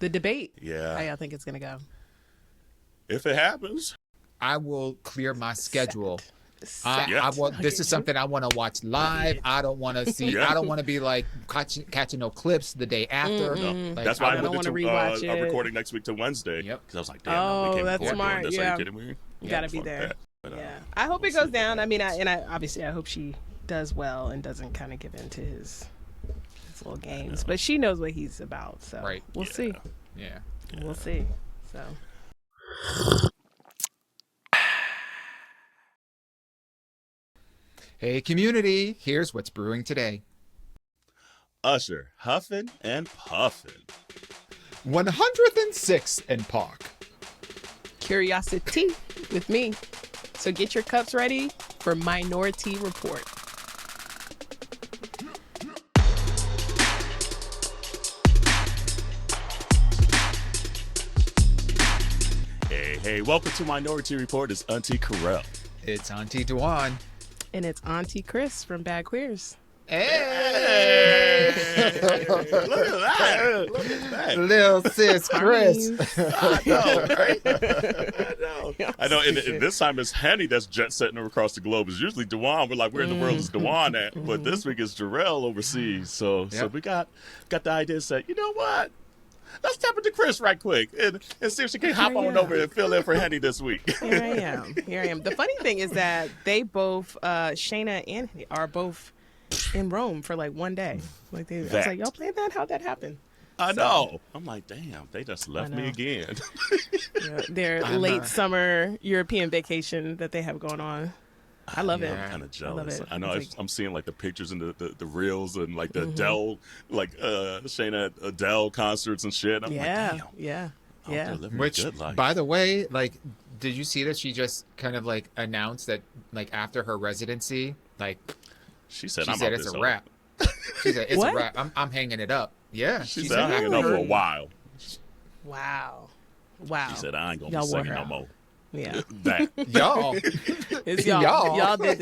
the debate. Yeah. How y'all think it's gonna go? If it happens, I will clear my schedule. Set. I want. This is something I want to watch live. I don't want to see. Yeah. I don't want to be like catching no clips the day after. no. Like, That's why I don't moved wanna it rewatch to it. recording next week to Wednesday. Yep. Because I was like, damn, Oh, we can't that's record smart, doing this. yeah. Are you kidding me? You gotta be fuck there. that. But, Yeah, I hope we'll it goes see. down. I mean, I obviously I hope she does well and doesn't kind of give in to his little games. But she knows what he's about, so Right. we'll see. Yeah. We'll see. So. Hey, community. Here's what's brewing today. Usher, huffing and puffing. 106th in Park. Curiosity with me. So get your cups ready for Minority Report. Hey, welcome to Minority Report. It's Auntie Carell. It's Auntie Duan. And it's Auntie Kris from Bad Queers. Hey! Look at that. Look at that. Little sis Kris. I know, right? I know. And this time it's Henny that's jet setting across the globe. It's usually Dewan. We're like, where in the world is Dewan at? But this week it's Jarrell overseas. So we got the idea set. You know what? Let's tap into Kris right quick and see if she can hop on over and fill in for Henny this week. Here I am. The funny thing is that they both, Shayna and Henny, are both in Rome for like one day. Like I was like, y'all planned that? How'd that happen? I know. I'm like, damn, they just left me again. Their late summer European vacation that they have going on. I love it. I'm kind of jealous. I I know I'm seeing like the pictures and the reels and like the Adele, like Shayna Adele concerts and shit. I'm like, damn. Yeah. Which, good life. by the way, like, did you see that she just kind of like announced that like after her residency, like she said it's a wrap. She said it's a wrap. I'm hanging it up. Yeah. She said I'm hanging up for a while. Wow. She said I ain't gonna be singing no more. Yeah. That. Y'all. It's y'all. Y'all did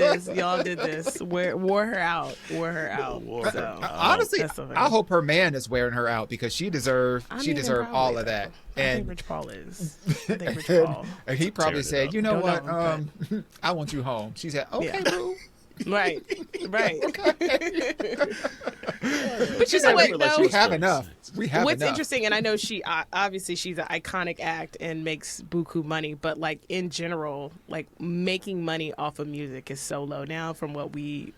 this. Wore her out. So, honestly, I hope her man is wearing her out because she deserved all of that. I think Rich Paul is. And he probably said, you know what? I want you home. She said, okay, boo. Right. Okay. But you know what? We have enough. What's interesting, and I know she's an iconic act and makes buku money, but like in general, like making money off of music is so low now from what we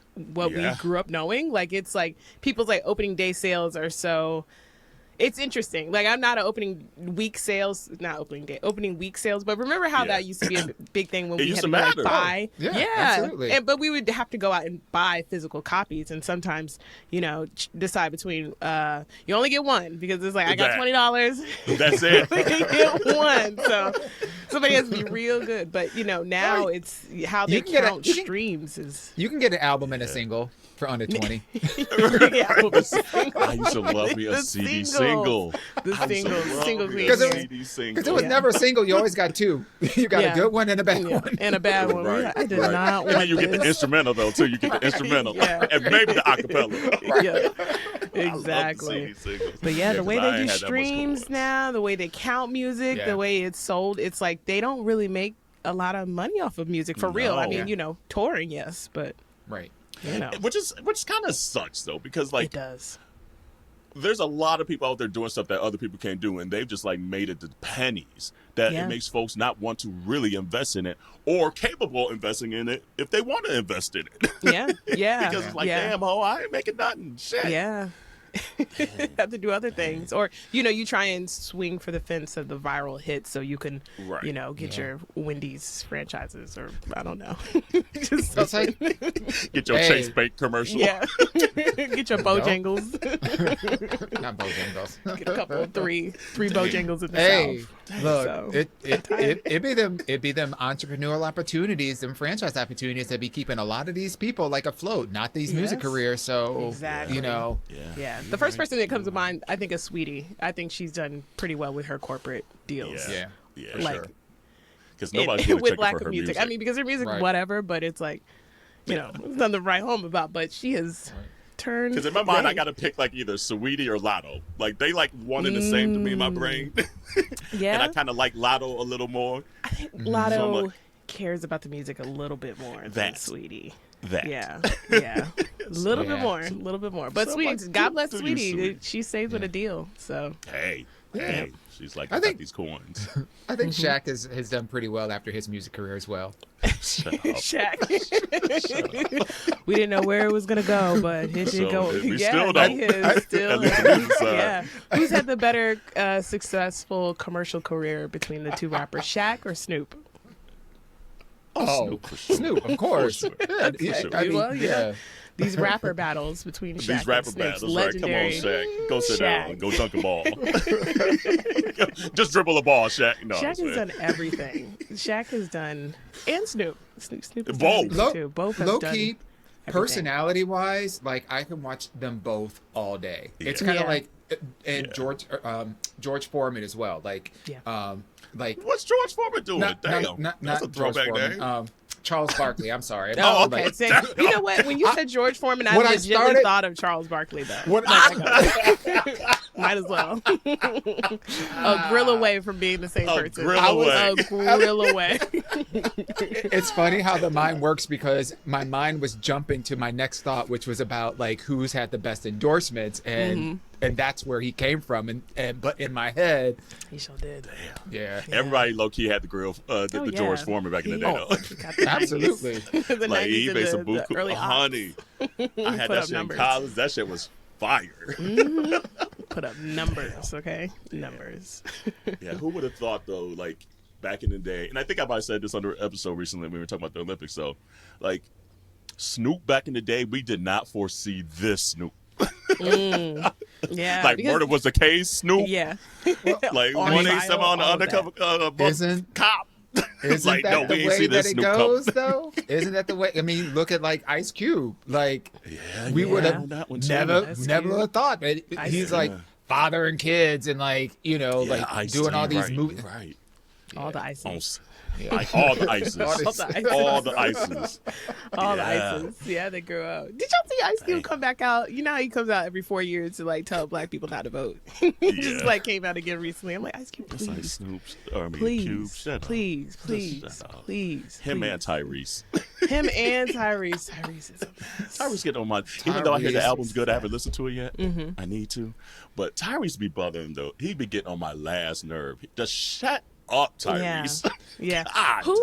grew up knowing. Like it's like people's like opening day sales are so. It's interesting. Like I'm not an opening week sales, but remember how that used to be a big thing when we had to like buy. Oh, yeah, absolutely. But we would have to go out and buy physical copies, and sometimes decide between you only get one because it's like I got $20. That's it. You get one, so somebody has to be real good. But now it's how they count streams is. You can get an album and a single for under 20. I used to love me a CD single. The single because it was never a single. You always got two. You got a good one and a bad one. And a bad one. Right. I did not want and then you get the instrumental though too. You get the instrumental and maybe the acapella. Yeah, exactly. But the way they do streams now, the way they count music, the way it's sold, it's like they don't really make a lot of money off of music for real. I mean, touring, yes, but right. Which kind of sucks though, because like it does. There's a lot of people out there doing stuff that other people can't do, and they've just like made it to pennies that it makes folks not want to really invest in it or capable of investing in it if they want to invest in it. Yeah. Because it's like, damn, ho, I ain't making nothing. Shit. Yeah. Have to do other things, or you try and swing for the fence of the viral hit so you can get your Wendy's franchises, or I don't know. Just like, get your Chase Bank commercial. Get your Bojangles. Not Bojangles. Get a couple, three Bojangles in the South. Look, it be them entrepreneurial opportunities, them franchise opportunities that be keeping a lot of these people like afloat, not these music careers. So exactly. Yeah. The first person that comes to mind, I think, is Sweetie. I think she's done pretty well with her corporate deals. Yeah, like, sure. Because nobody's going to with check lack for her of music. music. I mean, because her music, whatever, but it's like, there's nothing to write home about. But she has turn. Because in my mind, gray. I got to pick like either Saweetie or Lotto. Like they like one and the same to me in my brain. Yeah. And I kind of like Lotto a little more. I think Lotto cares about the music a little bit more than That. Sweetie. That. Yeah. A little bit more. But So, Sweetie, like, God bless do you, Sweetie. Sweetie? She stays with a deal. So Hey. She's like, I I think- got these coins. I think Shaq has done pretty well after his music career as well. Shut up. Shaq. We didn't know where it was gonna go, but it did So, go. we Yeah, still don't. he is still. At least the music side. Yeah. Who's had the better successful commercial career between the two rappers, Shaq or Snoop? Snoop, for sure. Snoop, of course. For sure. Yeah, For sure. I mean, Well, yeah. These rapper battles between Shaq These rapper and Snoop's battles, right? Come on, legendary. Shaq. Go sit Shaq. down. Go dunk a ball. Just dribble a ball, Shaq. No, Shaq I'm has done everything. Shaq has done, and Snoop has done Both. everything too. Both have Low done key, everything. personality wise, like I can watch them both all day. It's kind of Yeah. like and George Foreman as well. Like Yeah. like What's George Foreman doing? Damn. not That's a George throwback Foreman. name. Charles Barkley. I'm sorry. Oh, okay. okay. Same. You know what? When you said George Foreman, I when I legitimately started- thought of Charles Barkley, though. What Might as well. A grill away from being the same A person. grill I was away. a grill away. It's funny how the mind works because my mind was jumping to my next thought, which was about like who's had the best endorsements, and that's where he came from, and but in my head, He sure did. yeah, Everybody low key had the grill, the George yeah. Foreman back in the day. Oh, though. got the absolutely. 90s. The Like 90s he and made some the buku. early aughts. Honey, I had Put that up shit numbers. in college. That shit was fire. Put up numbers, okay? Numbers. Yeah, who would have thought though? Like back in the day, and I think I might have said this on the episode recently when we were talking about the Olympics. So, like Snoop back in the day, we did not foresee this Snoop. Yeah. Like because- murder was the case, Snoop. Yeah. Like On 187 trial, on the all of undercover Isn't- cop. Isn't Like, that no, we the ain't way see that this it Snoop goes, coming. though? Isn't that the way? I mean, look at like Ice Cube. Like Yeah, we yeah, would on have that one, too. never Ice would Cube. have thought. But Ice he's Cube. like father and kids, and like Yeah, like Ice-T, doing all these right, movies. Right. All the ices. Like all the ices. All the ices. All the ices. All Yeah. the ISIS. Yeah, they grew up. Did y'all see Ice Cube come back out? You know how he comes out every 4 years to like tell black people how to vote. He just Yeah. like came out again recently. I'm like, Ice Cube, It's like please. Snoop, or I mean, Please, Cube. Shut up. please, please, Just shut up. please. Him please. and Tyrese. Him and Tyrese. Tyrese is a mess. Tyrese getting on my. Even though I hear the Tyrese album's is good, I haven't listened to it yet. Mm-hmm. I need to. But Tyrese be bothering though. He be getting on my last nerve. Just shut up, Tyrese. Yeah. God. Who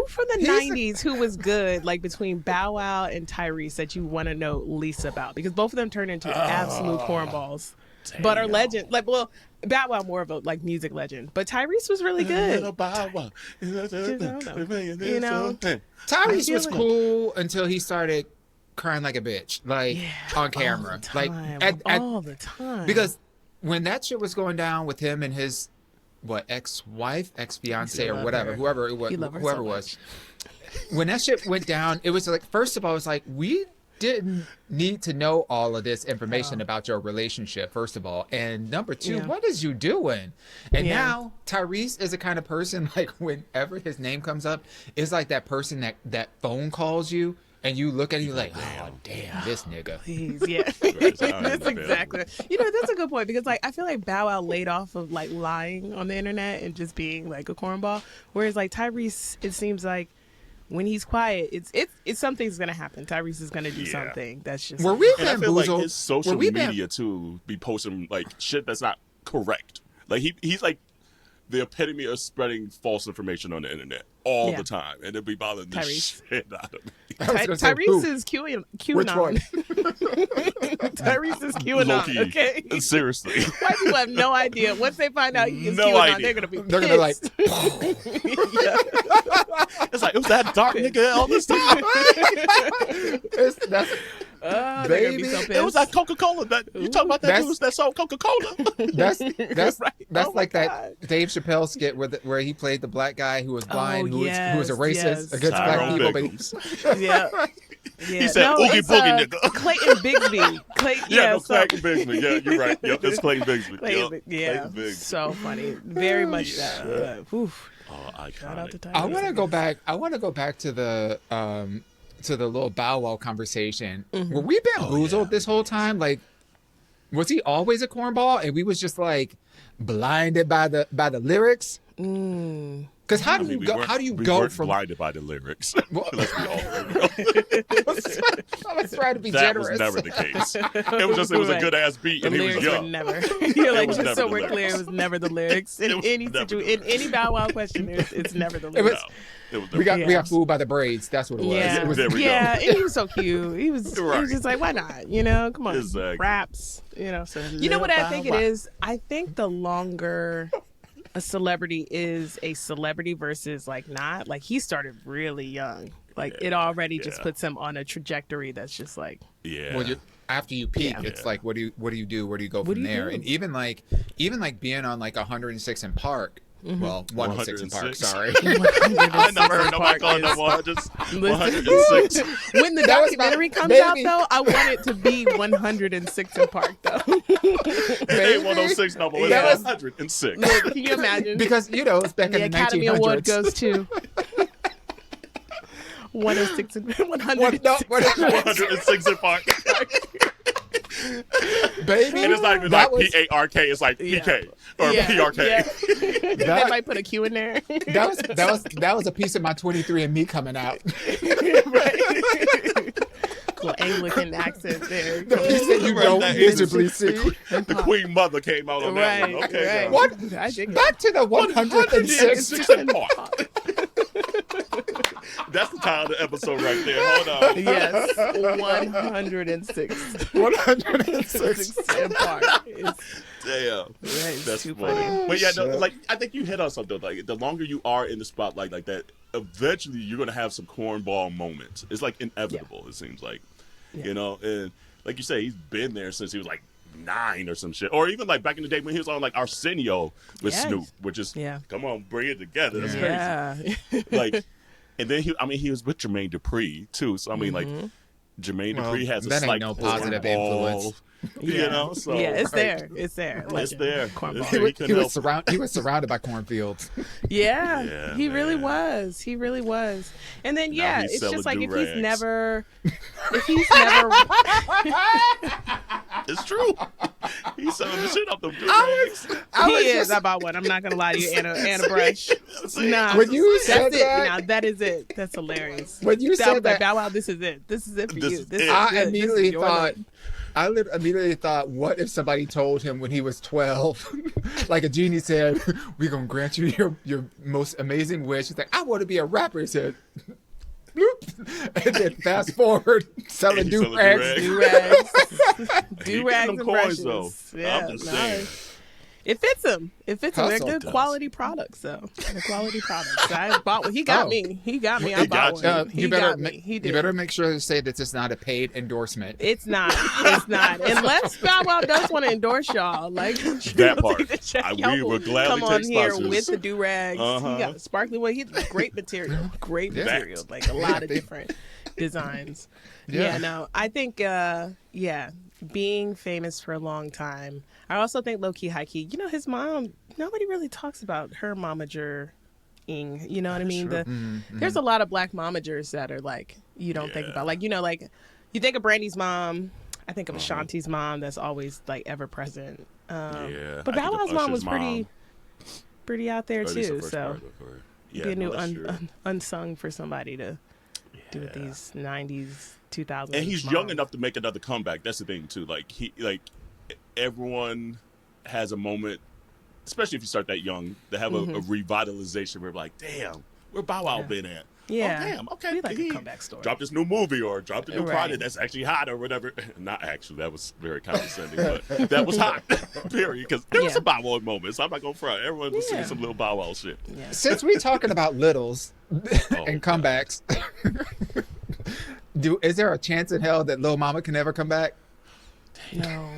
from the 90s who was good, like between Bow Wow and Tyrese, that you want to know least about? Because both of them turned into absolute cornballs. But are legend. Like, well, Bow Wow more of a like music legend. But Tyrese was really good. You know? Tyrese I was feel cool until he started crying like a bitch, like on camera, like all the time. because when that shit was going down with him and his ex-wife, ex-fiance, or love whatever, her. whoever it was, He loved her whoever so it was. When that shit went down, it was like, first of all, it's like we didn't need to know all of this information about your relationship, first of all, and number two, Yeah. what is you doing? And Yeah. now Tyrese is the kind of person, like whenever his name comes up, it's like that person that phone calls you. And you look at it, you're like, oh, damn, this nigga. Please, yeah. Right, so I That's understand. exactly. You know, that's a good point because, like, I feel like Bow Wow laid off of like lying on the internet and just being like a cornball, whereas like Tyrese, it seems like when he's quiet, it's something's gonna happen. Tyrese is gonna do Yeah. something that's just. Were we And I feel like bamboozled? his social Were we media too be posting like shit that's not correct. Like he's like the epitome of spreading false information on the internet all Yeah. the time, and it'd be bothering the Tyrese. shit out of me. I was gonna say, Tyrese who? is QAnon. Which one? Tyrese is QAnon. Low-key. Okay. Seriously. White people have no idea. Once they find out he is No QAnon, idea. they're gonna be They're gonna be like, pissed. It's like, it was that dark nigga all this time. that's They're gonna be Baby. so pissed. It was that Coca-Cola. That you talking about that That's- dude that sold Coca-Cola? that's Right. that's Oh my like God. that Dave Chappelle skit where he played the black guy who was blind, who was a racist yes. against black Tyrone people. Biggums. Yeah. He said, "Oogie it's, boogie, nigga." Clayton Bigsby. Yeah, no, so, Clayton Bigsby. Yeah, you're right. Yep, it's Clayton Bigsby. Clayton, Yep, yeah, Clayton Bigsby. so funny. Very much that. Yeah. Oof. Oh, Shout out to iconic. Tyrese. I want to go back. I want to go back to the to the little Bow Wow conversation. Were we bamboozled this whole time? Like, was he always a cornball and we was just like blinded by the lyrics? Because how do you go from blinded by the lyrics? Let's be all real. I was trying to be that generous. was never the case. It was a good ass beat, and he was young. Never. You're like, just so the we're clear, it was never the lyrics. In any Bow Wow question, it's never the lyrics. We got fooled by the braids. That's what it was. Yeah, and he was so cute. He was just like, why not? You know, come on, exactly. Raps. You know, you know what I think it is. I think the longer a celebrity is a celebrity versus like not, like he started really young. Like it already just puts him on a trajectory that's just like Well, after you peak, it's like what do you do? Where do you go from there? And even like being on like 106 in Park. Well, 106 in Park. Sorry, I never heard nobody calling them 106. When the documentary comes out, though, I want it to be 106 in Park, though. It ain't 106 no more. It's 106. Look, can you imagine? Because it's back in the Academy 1900s. Award goes to 106 and 106. 106 in Park. Baby, and it's not even like PARK, it's like PK or PRK. Yeah. They might put a Q in there. That was a piece of my 23andMe coming out. Right. Cool Anglican accent there. The piece that you don't visibly see. The Queen Mother came out on that one. Okay, right. What? Back to the 106 in Park. That's the title of the episode right there. Hold on. Yes, 106. 106 in Park. Damn, that's too funny. But like I think you hit on something. Like the longer you are in the spotlight like that, eventually you're gonna have some cornball moments. It's like inevitable. It seems like, and like you say, he's been there since he was like 9 or some shit, or even like back in the day when he was on like Arsenio with Snoop, which is come on, bring it together. That's crazy. Like. And then he was with Jermaine Dupri too. So I mean, like Jermaine Dupri has a slight no positive influence. You know, so it's there. It's there. It's there. He was surrounded by cornfields. Yeah, he really was. He really was. And then it's just like if he's never It's true. He's selling the shit up them do-rags. He is. I bought one. I'm not gonna lie to you, and a brush. Nah, when you said that, now that is it. That's hilarious. When you said that, Bow Wow, this is it. This is it for you. I immediately thought, what if somebody told him when he was 12, like a genie said, we're going to grant you your most amazing wish. He's like, I want to be a rapper. He said, bloop. And then fast forward, selling do-rags. Do-rags and coins, though. Yeah, I'm just saying. It fits him. They're good quality products, though. They're quality products. I bought one. He got me. I bought one. You better make sure to say that it's not a paid endorsement. It's not. Unless Bow Wow does want to endorse y'all. Like that part. We would gladly come on take here sponsors. with the do-rags. He got sparkly one. He's great material. Like a lot of different designs. I think, being famous for a long time. I also think low-key, high-key, his mom, nobody really talks about her momagering. You know what I mean? There's a lot of black momagers that are like, you don't think about. Like, like you think of Brandy's mom, I think of Ashanti's mom that's always like ever present. But Bow Wow's mom was pretty out there too. So be a new unsung for somebody to do with these 90s, 2000s. And he's young enough to make another comeback. That's the thing too. Like everyone has a moment, especially if you start that young, to have a revitalization where like, damn, where Bow Wow been at? Yeah. Oh, damn, okay. We like a comeback story. Dropped this new movie or dropped a new product that's actually hot or whatever. Not actually, that was very condescending, but that was hot, period. Because there was a Bow Wow moment, so I'm not going to front. Everyone was seeing some little Bow Wow shit. Yeah. Since we're talking about littles and comebacks, is there a chance in hell that Lil Mama can ever come back? No.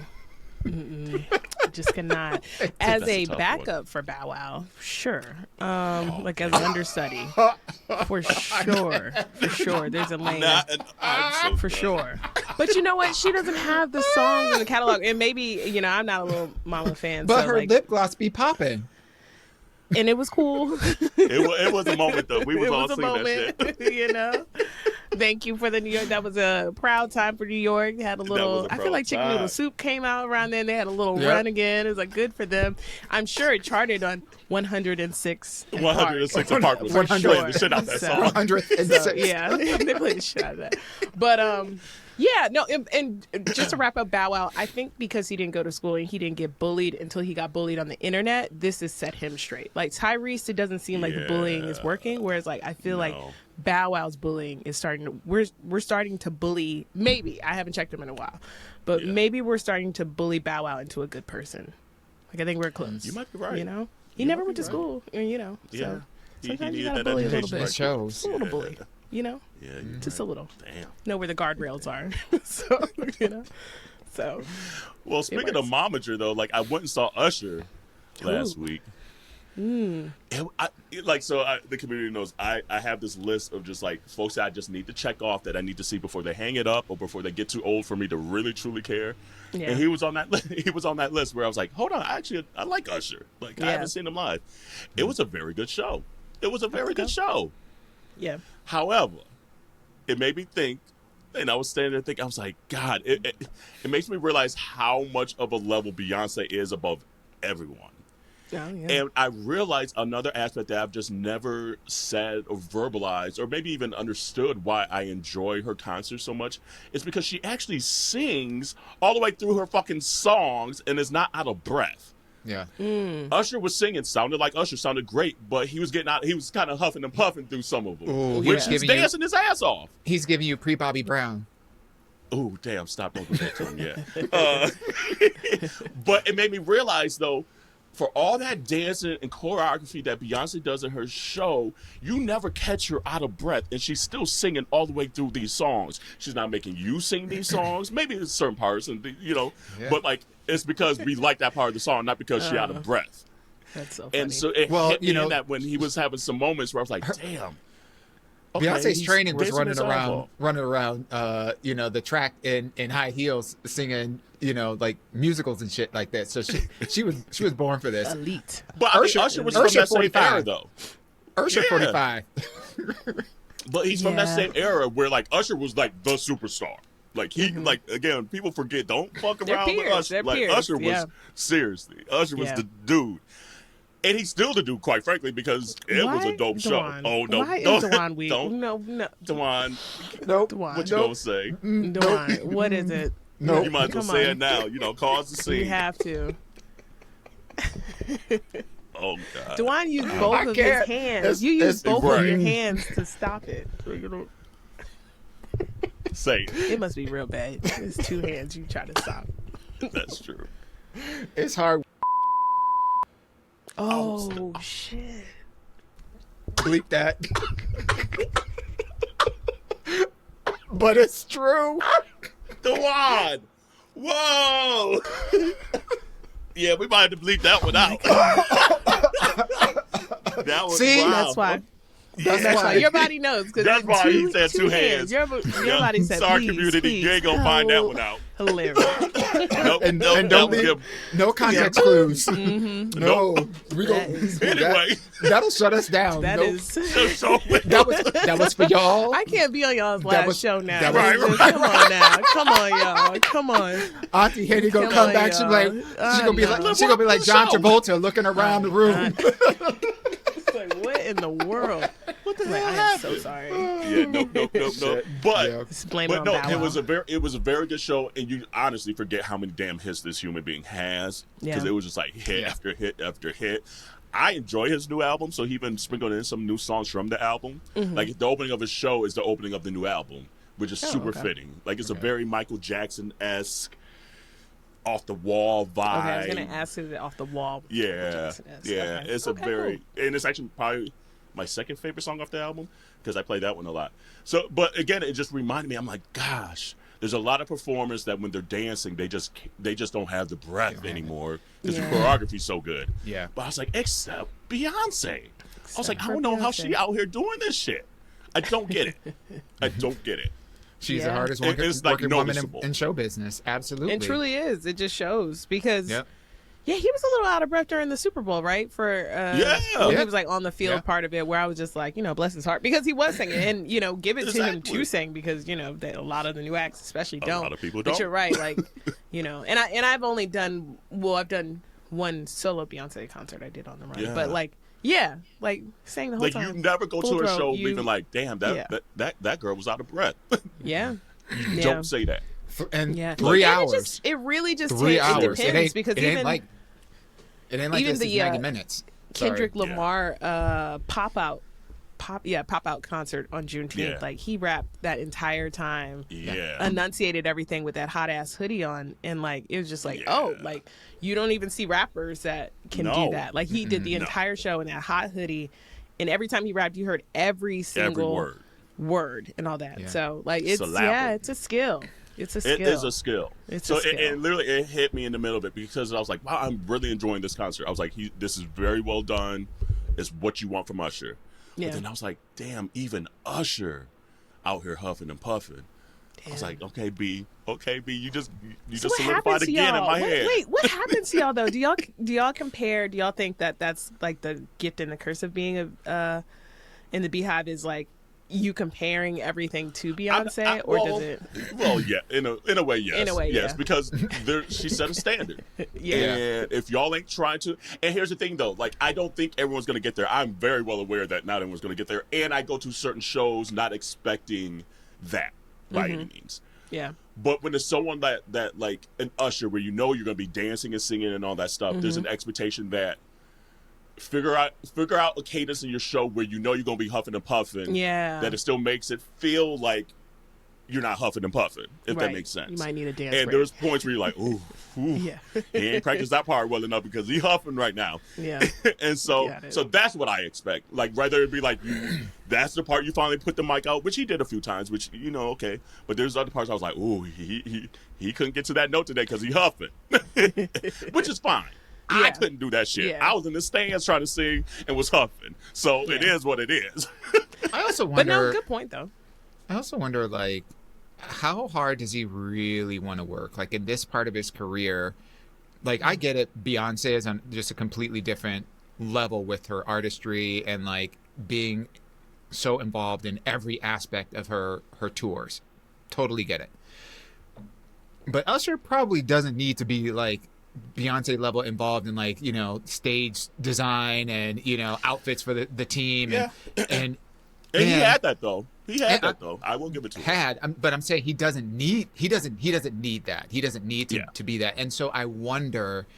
Just cannot. As a backup for Bow Wow, sure. Like as an understudy, for sure. There's a lane for sure. But you know what? She doesn't have the songs in the catalog, and maybe I'm not a Lil Mama fan, but so her lip gloss be popping. And it was cool. It was a moment though. We was all seeing that shit. Thank you for the New York. That was a proud time for New York. They had a little. I feel like Chicken Noodle Soup came out around then. They had a little run again. It was like good for them. I'm sure it charted on 106. 106 apartments. 100 the shit out that song. 106. Yeah, they played the shit out of that. But yeah, no, and just to wrap up Bow Wow, I think because he didn't go to school and he didn't get bullied until he got bullied on the internet, this has set him straight. Like Tyrese, it doesn't seem like the bullying is working, whereas like I feel like Bow Wow's bullying is starting to we're starting to bully, maybe, I haven't checked him in a while, but maybe we're starting to bully Bow Wow into a good person. Like I think we're close. You might be right. You know? He never went to school, you know. Yeah. So sometimes he you gotta needed that bully a little education. bit. It shows. A little bully. You know? Yeah, Just a little. Damn. Know where the guardrails are. So, you know. So. Well, speaking of momager, though, like I went and saw Usher last week. Mm. And the community knows I have this list of just like folks that I just need to check off that I need to see before they hang it up or before they get too old for me to really truly care. Yeah. And he was on that list where I was like, hold on, I like Usher. Like I haven't seen him live. It was a very good show. It was a very good show. Yeah. However, it made me think, and I was standing there thinking, I was like, God, it makes me realize how much of a level Beyonce is above everyone. Oh, yeah. And I realized another aspect that I've just never said or verbalized or maybe even understood why I enjoy her concerts so much is because she actually sings all the way through her fucking songs and is not out of breath. Yeah. Usher was singing, sounded like Usher, sounded great, but he was kind of huffing and puffing through some of them. Ooh, which he's dancing his ass off. He's giving you pre-Bobby Brown. Oh, damn, stop, don't do that to him yet. But it made me realize, though, for all that dancing and choreography that Beyonce does in her show, you never catch her out of breath, and she's still singing all the way through these songs. She's not making you sing these songs. Maybe it's certain parts, and but like it's because we like that part of the song, not because she's out of breath. That's so funny. And so it hit me in that when he was having some moments where I was like, damn. Okay, Beyonce's training was running around, the track in high heels, singing, like musicals and shit like that. So she was born for this. Elite. But Usher was from that same era, though. Usher 45. But he's from that same era where like Usher was like the superstar. Like he like again, people forget. Don't fuck around with Usher. Like Usher was seriously, Usher was the dude. And he's still the dude, quite frankly, because it was a dope show. Oh, no. Why is Dewan weak? No. Dewan. Nope. What you gonna say? Dewan, what is it? No. You might as well say it now. Cause the scene. You have to. Oh, God. Dewan used both of his hands. You used both of your hands to stop it. Say it. It must be real bad. It's two hands you try to stop. That's true. It's hard. Oh, shit. Bleep that. But it's true. Dewan! Whoa! Yeah, we might have to bleep that one out. That was See? wild. That's why. That's That's why. why your body knows. That's why he said two hands. Your body said, Sorry, please, community. please. You ain't gonna find that one out. Hilarious. Nope, And nope, don't nope. leave no context clues. Mm-hmm. No, we go. Anyway, That'll shut us down. That Nope. is. so That was for y'all. I can't be on y'all's last show now. that was- Come on now. Come on, y'all. Come on. Auntie Henny gonna Come come on, back. She's gonna be like John Travolta looking around the room. It's like, what in the world? what the Like, hell I am happened? so sorry. Yeah, nope. But Yeah. Just blame it on no, Bow it Wow. was a very good show, and you honestly forget how many damn hits this human being has because Yeah. it was just like hit after hit after hit. I enjoy his new album, so he been sprinkling in some new songs from the album. Mm-hmm. Like the opening of his show is the opening of the new album, which is super okay. fitting. Like it's a very Michael Jackson-esque, off the wall vibe. Okay, I was gonna ask is it off the wall? Yeah. Okay. It's Okay, a very, and it's actually probably my second favorite song off the album because I play that one a lot. So, but again, it just reminded me. I'm like, gosh, there's a lot of performers that when they're dancing, they just don't have the breath anymore because the choreography's so good. Yeah. But I was like, except Beyonce. I was like, I for don't know how Beyonce. she out here doing this shit. I don't get it. I don't get it. She's the Yeah. hardest It's, like, working woman noticeable. in show business. Absolutely. It truly is. It just shows because Yep. Yeah, he was a little out of breath during the Super Bowl, right? He was like on the field part of it, where I was just like, bless his heart, because he was singing, and give it to him to sing, because a lot of the new acts, especially, don't. A lot of people but don't. You're right, like and I've only done I've done one solo Beyonce concert I did on the run, but like sang the whole time. Like you never go to a show leaving like, damn, that girl was out of breath. Yeah. Don't say that. And 3 hours. It really just 3 hours. It depends, because it ain't like even the 90 minutes. Kendrick Lamar pop out concert on Juneteenth. Yeah. Like he rapped that entire time. Yeah. Enunciated everything with that hot ass hoodie on, and like it was just like, like you don't even see rappers that can do that. Like he did the entire show in that hot hoodie, and every time he rapped, you heard every single word and all that. Yeah. So like it's a skill. It's a skill. It is a skill. It's a skill. It literally hit me in the middle of it, because I was like, wow, I'm really enjoying this concert. I was like, this is very well done. It's what you want from Usher. Yeah. But then I was like, damn, even Usher out here huffing and puffing. Damn. I was like, okay, B, you just solidified again in my head. Wait, what happens to y'all though? Do y'all compare? Do y'all think that that's like the gift and the curse of being in the Beehive, is like you comparing everything to Beyonce, or does it? Well, yeah, in a way, yes. In a way, yes, yeah. Because she set a standard. And if y'all ain't trying to, and here's the thing though, like I don't think everyone's gonna get there. I'm very well aware that not everyone's gonna get there, and I go to certain shows not expecting that by any means. Yeah. But when there's someone that like an Usher, where you're gonna be dancing and singing and all that stuff, there's an expectation that figure out a cadence in your show where you're gonna be huffing and puffing. Yeah. That it still makes it feel like you're not huffing and puffing, if that makes sense. You might need a dance break. And there's points where you're like, ooh, he ain't practiced that part well enough because he huffing right now. Yeah. And so that's what I expect. Like whether it be like that's the part you finally put the mic out, which he did a few times, which okay. But there's other parts I was like, ooh, he couldn't get to that note today because he huffing, which is fine. Yeah. I couldn't do that shit. Yeah. I was in the stands trying to sing and was huffing. So it is what it is. I also wonder. But no, good point though. I also wonder, like, how hard does he really want to work? Like in this part of his career, like I get it. Beyonce is on just a completely different level with her artistry and like being so involved in every aspect of her tours. Totally get it. But Usher probably doesn't need to be like Beyonce level involved in like stage design and outfits for the team and he had that though. I will give it to him. But I'm saying he doesn't need that. He doesn't need to be that. And so I wonder.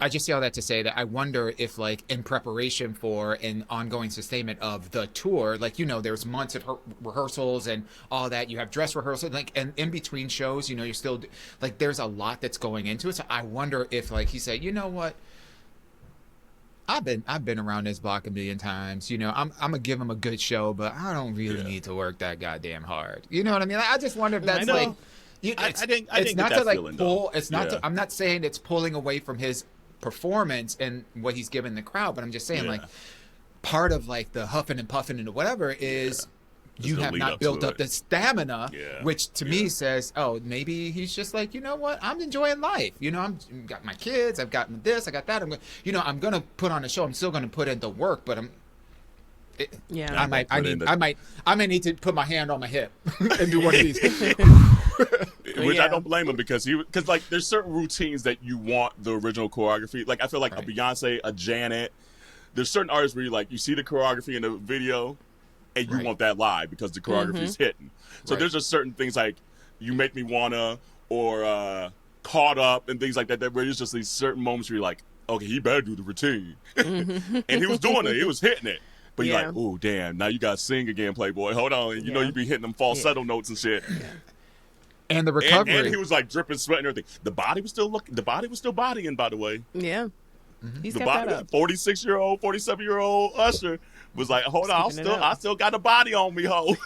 I just say all that to say that I wonder if, like, in preparation for an ongoing sustainment of the tour, like, there's months of rehearsals and all that. You have dress rehearsals, like, and in between shows, you're still, like, there's a lot that's going into it. So I wonder if, like, he said, you know what? I've been around this block a million times. I'm gonna give him a good show, but I don't really need to work that goddamn hard. You know what I mean? I just wonder if that's like. It's not to like pull. It's not to. I'm not saying it's pulling away from his performance and what he's given the crowd, but I'm just saying like part of like the huffing and puffing and whatever is you have not built up the stamina, which to me says, oh, maybe he's just like, you know what, I'm enjoying life. I'm got my kids, I've got this, I got that. I'm gonna put on a show. I'm still gonna put in the work, but I might need to put my hand on my hip and do one of these. Which I don't blame him because like there's certain routines that you want the original choreography. Like I feel like a Beyonce, a Janet. There's certain artists where you see the choreography in the video, and you want that live because the choreography is hitting. So there's just certain things like You Make Me Wanna or Caught Up and things like that. Where there's just these certain moments where you're like, okay, he better do the routine, and he was doing it. He was hitting it. But you're like, oh damn! Now you got to sing again, Playboy. Hold on, and you be hitting them falsetto notes and shit. Yeah. And the recovery. And he was like dripping sweat and everything. The body was still bodying, by the way. Yeah. He's the body, 46-year-old, 47-year-old Usher was like, hold on, I still got a body on me, ho.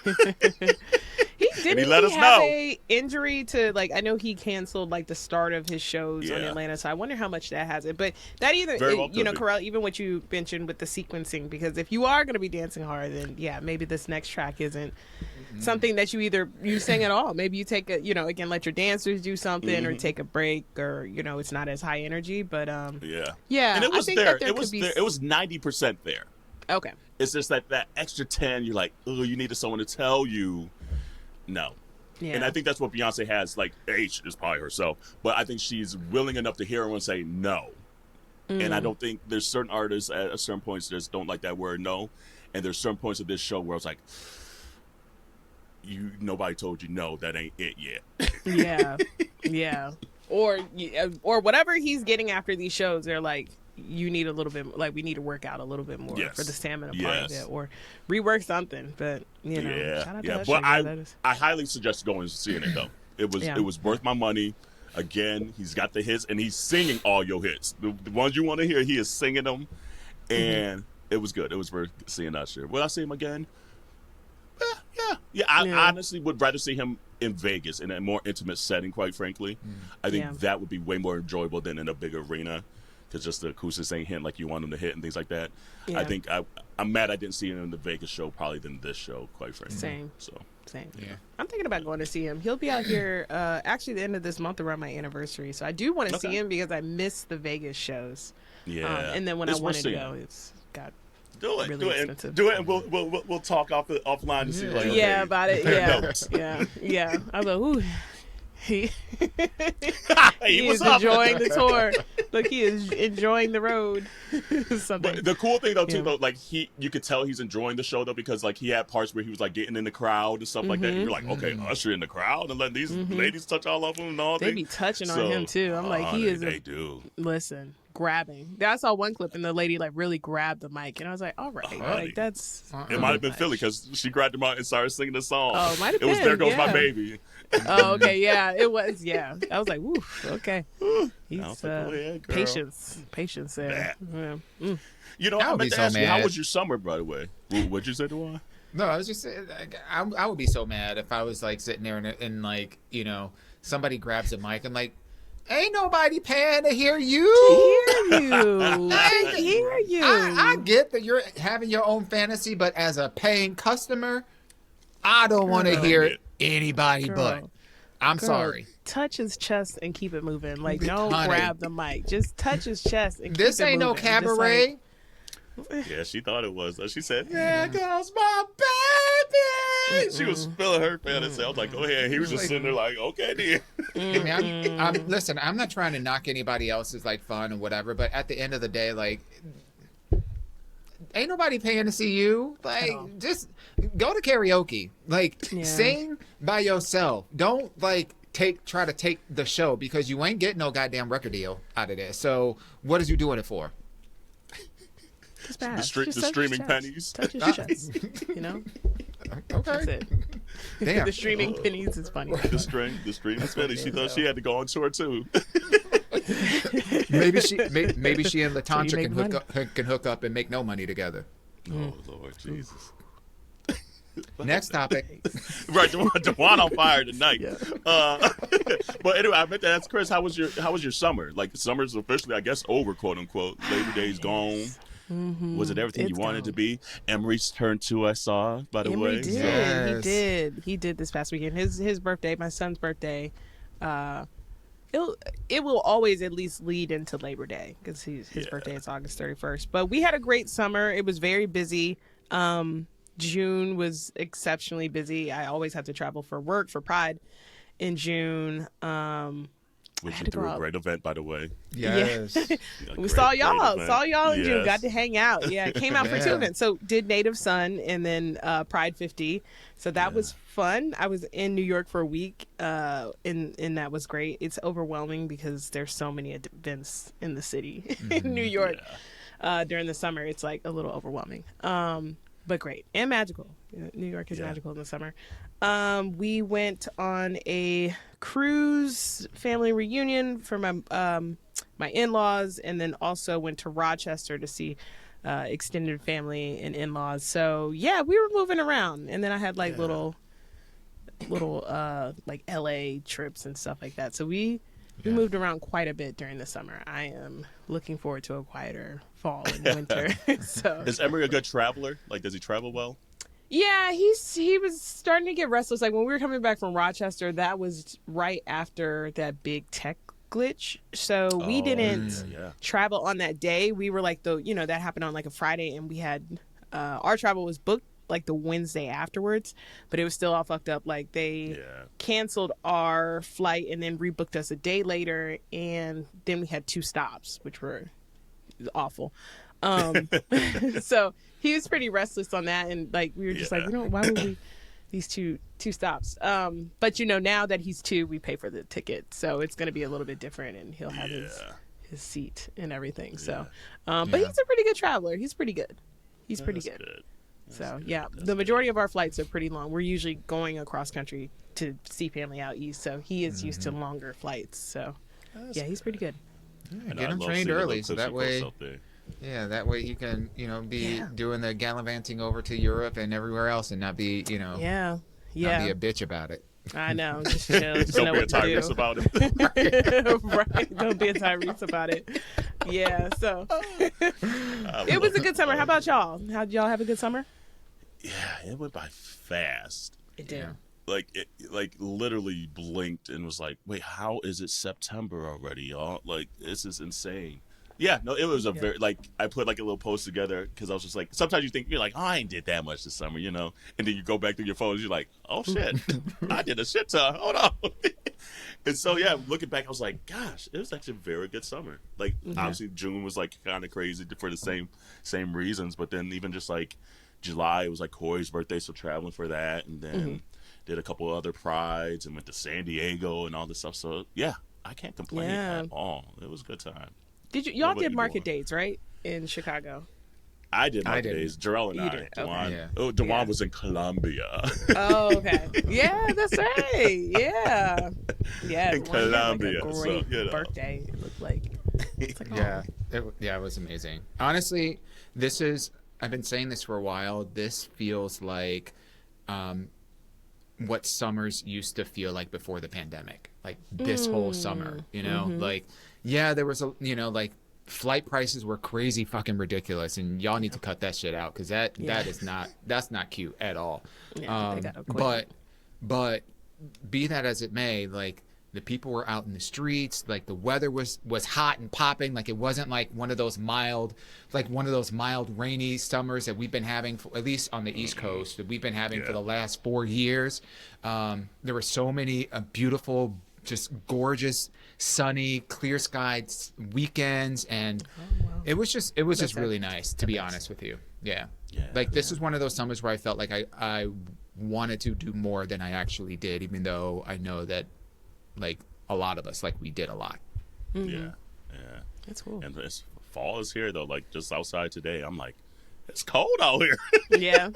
He Didn't he let us have know. a injury to, like, I know he canceled like the start of his shows in Atlanta, so I wonder how much that has it. But that Corell, even what you mentioned with the sequencing, because if you are going to be dancing hard, then maybe this next track isn't something that you sing at all. Maybe you take again, let your dancers do something or take a break, or it's not as high energy. But and it was there. It was there. It was 90% there. Okay. It's just that extra 10, you're like, oh, you needed someone to tell you no. Yeah. And I think that's what Beyonce has. Like, H is probably herself, but I think she's willing enough to hear everyone say no. And I don't think there's certain artists at certain points that just don't like that word no. And there's certain points of this show where I was like, nobody told you no, that ain't it yet. Yeah. Or whatever he's getting after these shows, they're like, you need a little bit, like, we need to work out a little bit more for the stamina part of it, or rework something. But shout out to Usher. But I highly suggest going and seeing it though. It was worth my money. Again, he's got the hits and he's singing all your hits. The ones you want to hear, he is singing them, and it was good. It was worth seeing Usher. Will I see him again? I honestly would rather see him in Vegas in a more intimate setting. Quite frankly, I think that would be way more enjoyable than in a big arena. Because just the acoustics ain't hitting like you want them to hit and things like that. Yeah. I think I'm mad I didn't see him in the Vegas show probably than this show, quite frankly. Same. Yeah. I'm thinking about going to see him. He'll be out here actually the end of this month around my anniversary. So I do want to see him because I missed the Vegas shows. Yeah. And then when I wanted to go, it's got really expensive. Do it, and we'll talk offline to see. Like, about it. Yeah. I was like, ooh. He is enjoying the tour. Look, he is enjoying the road. But the cool thing though, too, though, like you could tell he's enjoying the show though, because like he had parts where he was like getting in the crowd and stuff like that. And you're like, okay, Usher in the crowd and letting these ladies touch all of them and all. They be touching on him too. I'm like, he is. They do. Listen, grabbing. I saw one clip and the lady like really grabbed the mic, and I was like, all right, like that's. It might have been Philly because she grabbed him out and started singing the song. Oh, it might have been. It was "There Goes My Baby." Oh, okay, yeah, it was. Yeah, I was like, "Woo, okay." He's patience there. Yeah. I meant to ask you, how was your summer, by the way? What'd you say, Dewan? No, I was just saying, I would be so mad if I was like sitting there and like somebody grabs a mic and like, ain't nobody paying to hear you. I get that you're having your own fantasy, but as a paying customer, I don't want to hear anybody but. I'm sorry. Touch his chest and keep it moving. Like, don't grab the mic. Just touch his chest and keep it moving. This ain't no cabaret. Yeah, she thought it was. She said, "There goes my baby." She was spilling her fantasy. I was like, "Go ahead." He was just sitting there like, "Okay, dear." I mean, listen, I'm not trying to knock anybody else's like fun or whatever, but at the end of the day, like, ain't nobody paying to see you. Like, just go to karaoke. Like, sing by yourself. Don't like try to take the show because you ain't getting no goddamn record deal out of this. So what is you doing it for? The streaming pennies. Touch his chest. Okay. That's it. Damn. The streaming pennies is funny. The streaming pennies. She thought she had to go on tour too. Maybe she and LaTantra can hook up and make no money together. Oh Lord Jesus. Next topic. Right, Dewan on fire tonight. Yeah. But anyway, I meant to ask Kris, how was your summer? Like, summer's officially, I guess, over, quote unquote. Labor Day's gone. Mm-hmm. Was it everything you wanted to be? Emery's turn 2, I saw, by the way. Did. Yes. He did this past weekend. His birthday, my son's birthday. It will always at least lead into Labor Day because his birthday is August 31st. But we had a great summer. It was very busy. June was exceptionally busy. I always have to travel for work for Pride in June. Which you threw a great event, by the way. Yes. We saw y'all in June. Got to hang out. Yeah, came out for 2 events. So did Native Son and then Pride 50. So that was fun. I was in New York for a week, and that was great. It's overwhelming because there's so many events in the city in New York during the summer. It's like a little overwhelming. But great and magical. New York is magical in the summer. We went on a cruise family reunion for my in-laws, and then also went to Rochester to see extended family and in-laws. So yeah, we were moving around, and then I had like little little like LA trips and stuff like that. So we moved around quite a bit during the summer. I am looking forward to a quieter fall and winter. So is Emery a good traveler? Like, does he travel well? Yeah, he was starting to get restless. Like when we were coming back from Rochester, that was right after that big tech glitch. So we didn't travel on that day. We were like that happened on like a Friday, and we had our travel was booked like the Wednesday afterwards, but it was still all fucked up. Like they canceled our flight and then rebooked us a day later, and then we had 2 stops, which were awful. So he was pretty restless on that, and like we were just like, why would we these two stops? But now that he's 2, we pay for the ticket, so it's going to be a little bit different, and he'll have his seat and everything. So, but he's a pretty good traveler. He's pretty good. He's pretty good. So the majority of our flights are pretty long. We're usually going across country to see family out east, so he is used to longer flights. So he's pretty good. Yeah, get him trained early, so that way. Yeah, that way he can, be doing the gallivanting over to Europe and everywhere else, and not be, not be a bitch about it. I know, just chill. Just Don't know be a what to Tyrese do. about it. Right, don't be a Tyrese about it. Yeah, so it was a good summer. How about y'all? How did y'all have a good summer? Yeah, it went by fast. It did. Like literally blinked and was like, wait, how is it September already, y'all? Like, this is insane. Yeah, no, it was a very, like, I put like a little post together because I was just like, sometimes you're like, oh, I ain't did that much this summer, and then you go back through your photos, you're like, oh shit, I did a shit ton, hold on. And so looking back, I was like, gosh, it was actually a very good summer. Like, obviously June was like kind of crazy for the same reasons, but then even just like July, it was like Corey's birthday, so traveling for that, and then did a couple other prides and went to San Diego and all this stuff. So I can't complain at all. It was a good time. Y'all did market dates, right, in Chicago? I did market days. Jarrell and I. Dewan. Okay. Dewan was in Colombia. Oh, okay. Yeah, that's right. Yeah. Yeah. In Colombia. Like a great birthday. It looked like. It's like It was amazing. Honestly, I've been saying this for a while. This feels like what summers used to feel like before the pandemic. Like this whole summer, like, there was like flight prices were crazy fucking ridiculous, and y'all need to cut that shit out, because that's not cute at all. But be that as it may, like the people were out in the streets, like the weather was hot and popping. Like it wasn't like one of those mild rainy summers that we've been having at least on the East Coast, that we've been having for the last 4 years. There were so many beautiful, just gorgeous, sunny, clear skied weekends, and it was just really nice, to be honest with you. This is one of those summers where I felt like I wanted to do more than I actually did, even though I know that like a lot of us, like, we did a lot. That's cool. And fall is here though. Like, just outside today, I'm like, it's cold out here. Yeah.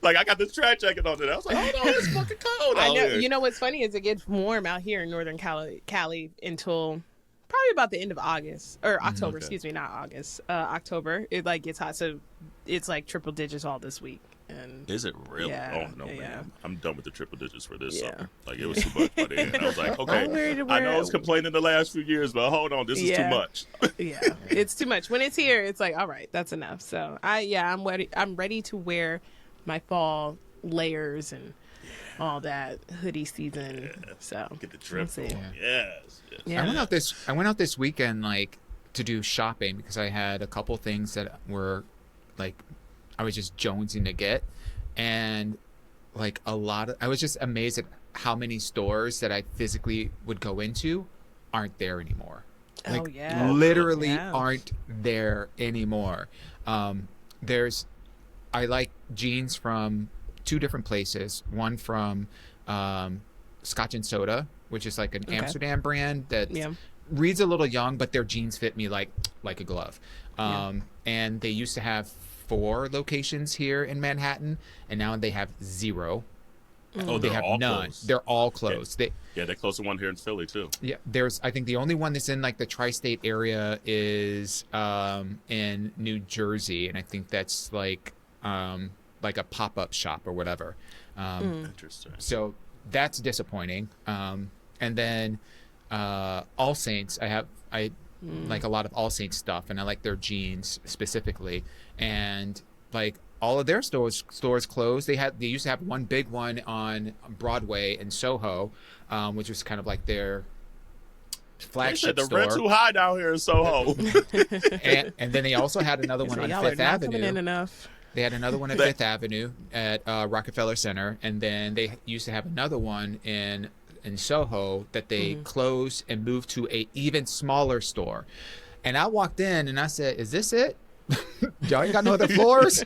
Like, I got this track jacket on today. I was like, oh no, it's fucking cold out here. You know what's funny is it gets warm out here in Northern Cali until probably about the end of August or October. Excuse me, not August. October. It like gets hot, so it's like triple digits all this week. And is it really? Yeah, oh no, man! I'm done with the triple digits for this summer. Like, it was too much by the end. I was like, okay, I know I was complaining the last few years, but hold on, this is too much. It's too much. When it's here, it's like, all right, that's enough. So I'm ready. I'm ready to wear my fall layers and all that hoodie season. So get the drip on. Yes. I went out this weekend, like, to do shopping, because I had a couple things that were like I was just jonesing to get, and like I was just amazed at how many stores that I physically would go into aren't there anymore. Like, literally aren't there anymore. I like jeans from 2 different places. One from Scotch and Soda, which is like an Amsterdam brand that reads a little young, but their jeans fit me like a glove. And they used to have 4 locations here in Manhattan, and now they have 0. Oh, they have none. Closed. They're all closed. They're close to one here in Philly too. Yeah, I think the only one that's in like the tri-state area is in New Jersey, and I think that's like a pop-up shop or whatever. Interesting. So that's disappointing. And then All Saints, I like a lot of All Saints stuff, and I like their jeans specifically. And like all of their stores closed. They used to have one big one on Broadway in Soho, which was kind of like their flagship the store. rent too high down here in Soho. and then they also had another one on Fifth Avenue. Coming in enough. They had another one at Fifth Avenue at Rockefeller Center, and then they used to have another one in Soho that they closed and moved to a even smaller store. And I walked in and I said, "Is this it? Y'all ain't got no other floors?"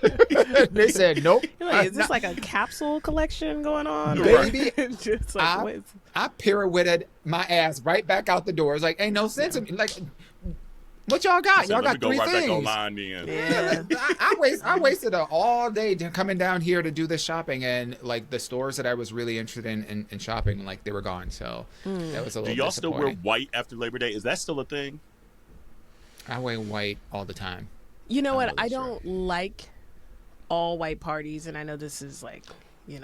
They said, "Nope." You're like, is this like a capsule collection going on, baby? Just like, I pirouetted my ass right back out the door. It's like, ain't no sense in me. Like, what y'all got? Y'all got three things. Back online then. Yeah. I wasted all day coming down here to do this shopping, and like the stores that I was really interested in shopping, like they were gone. So that was a little. Do y'all still wear disappointing. white after Labor Day? Is that still a thing? I wear white all the time. You know what? I don't like all white parties, and I know this is like,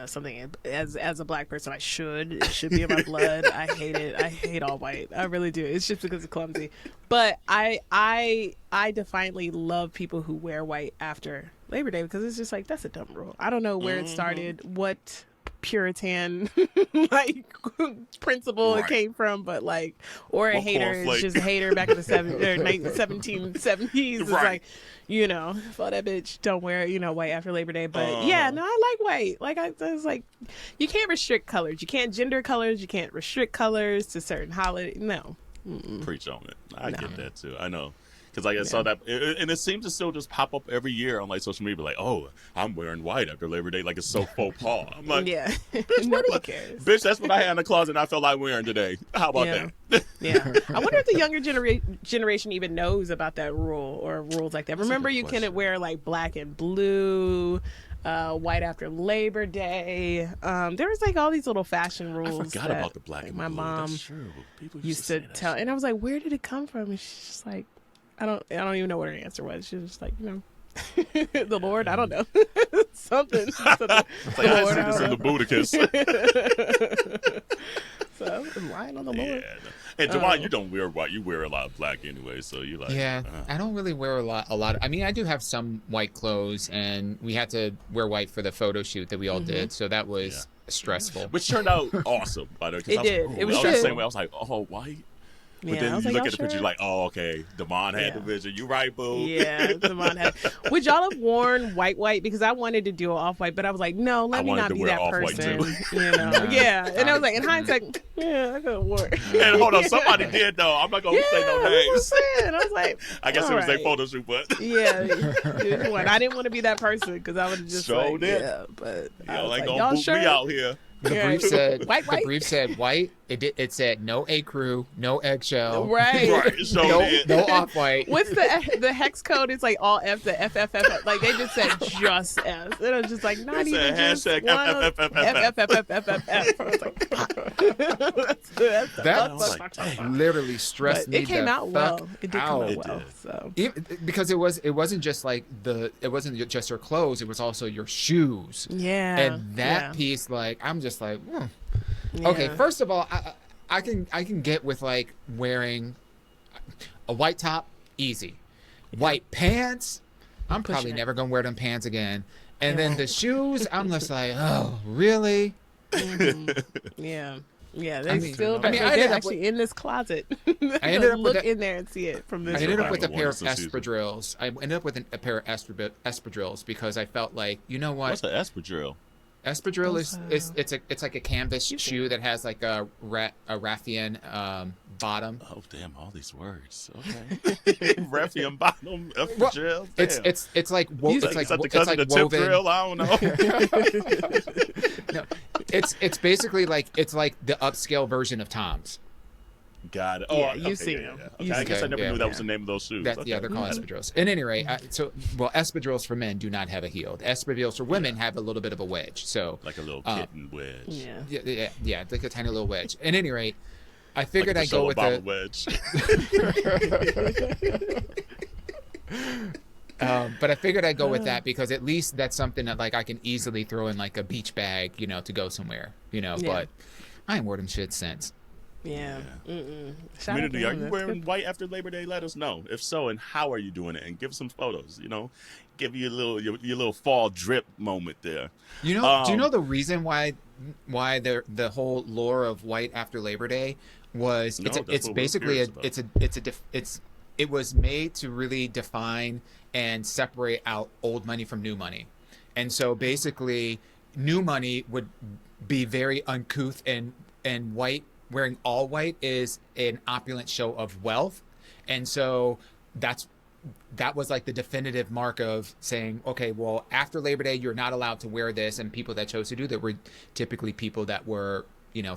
something as a black person it should be in my blood. I hate it. I hate all white. I really do. It's just because it's clumsy. But I defiantly love people who wear white after Labor Day, because it's just like, that's a dumb rule. I don't know where it started, what Puritan like principle it came from, but like, or a hater is just a hater back in the 1770s. It's like, fuck that bitch, don't wear white after Labor Day. But yeah, no, I like white. Like I was like, you can't restrict colors, you can't gender colors, you can't restrict colors to certain holidays. No. Preach on it. I get that too. I know. Because like I saw that, and it seems to still just pop up every year on like social media, like, "Oh, I'm wearing white after Labor Day," like it's so faux pas. I'm like, yeah, bitch, nobody cares. Bitch, that's what I had in the closet and I felt like wearing today. How about that? Yeah, I wonder if the younger generation even knows about that rule or rules like that. Remember, you couldn't wear like black and blue, white after Labor Day. There was like all these little fashion rules. I forgot about the black and my blue. mom That's true. People used to tell, and I was like, where did it come from? And she's just like, I don't even know what her answer was. She was just like, the Lord, I don't know. Something. It's like, I see this in the Buddhist. So I'm lying on the Lord. Yeah. And Jawan, you don't wear white. You wear a lot of black anyway, so you like. Yeah, I don't really wear a lot. I mean, I do have some white clothes, and we had to wear white for the photo shoot that we all did, so that was stressful. Which turned out awesome, by the way. It did. It was the same way. I was like, oh, white. But Yeah, then you like, look at the sure? picture, you're like, oh, okay, Devon had the vision. You right, boo. Yeah, Devon had. Would y'all have worn white? Because I wanted to do off-white, but I was like, no, let me not be that person. Yeah. And I was like, in hindsight, yeah, I could have worn it. And hold on, somebody did though. I'm not gonna say no names. I was like, I guess it was their photo shoot, but yeah, I didn't want to be that person because I would have just did. Yeah, but y'all ain't like, gonna boot me out here. The brief said white. The brief said white. It said no ecru, no eggshell, right? No off white. What's the hex code? It's like all F, the F. Like they just said just F. It was just like not even just hashtag F. I was like, that literally stressed me. It came out well. It did come out well. So because it wasn't just like it wasn't just your clothes. It was also your shoes. Yeah. And that piece, like, I'm just like, okay. First of all, I can get with like wearing a white top, easy. White pants, I'm probably never gonna wear them pants again. And then the shoes, I'm just like, oh, really? Yeah. Yeah, they're actually in this closet. I ended up look in there and see it from this. I ended up with a pair of espadrilles. I ended up with a pair of espadrilles because I felt like, you know what? What's an espadrille? Espadrille it's like a canvas shoe that has like a raffian bottom. Oh damn! All these words. Okay. Raffian bottom. Espadrille. Well, it's like the cousin of tip drill. I don't No, know. it's basically like the upscale version of Tom's. Got it. Yeah, you've seen them. Okay. I guess I never knew that was the name of those shoes. Yeah, they're called espadrilles. At any rate, espadrilles for men do not have a heel. The espadrilles for women have a little bit of a wedge. So like a little kitten wedge. Yeah, like a tiny little wedge. At any rate, I figured I'd go with the wedge. But I figured I'd go with that because at least that's something that like I can easily throw in like a beach bag, to go somewhere, But I ain't wore them shit since. Yeah. Community, are you wearing white after Labor Day? Let us know. If so, and how are you doing it? And give some photos. Give you your little fall drip moment there. Do you know the reason why the whole lore of white after Labor Day was? It's basically it was made to really define and separate out old money from new money, and so basically new money would be very uncouth and white. Wearing all white is an opulent show of wealth, and so that was like the definitive mark of saying, okay, well, after Labor Day, you're not allowed to wear this, and people that chose to do that were typically people that were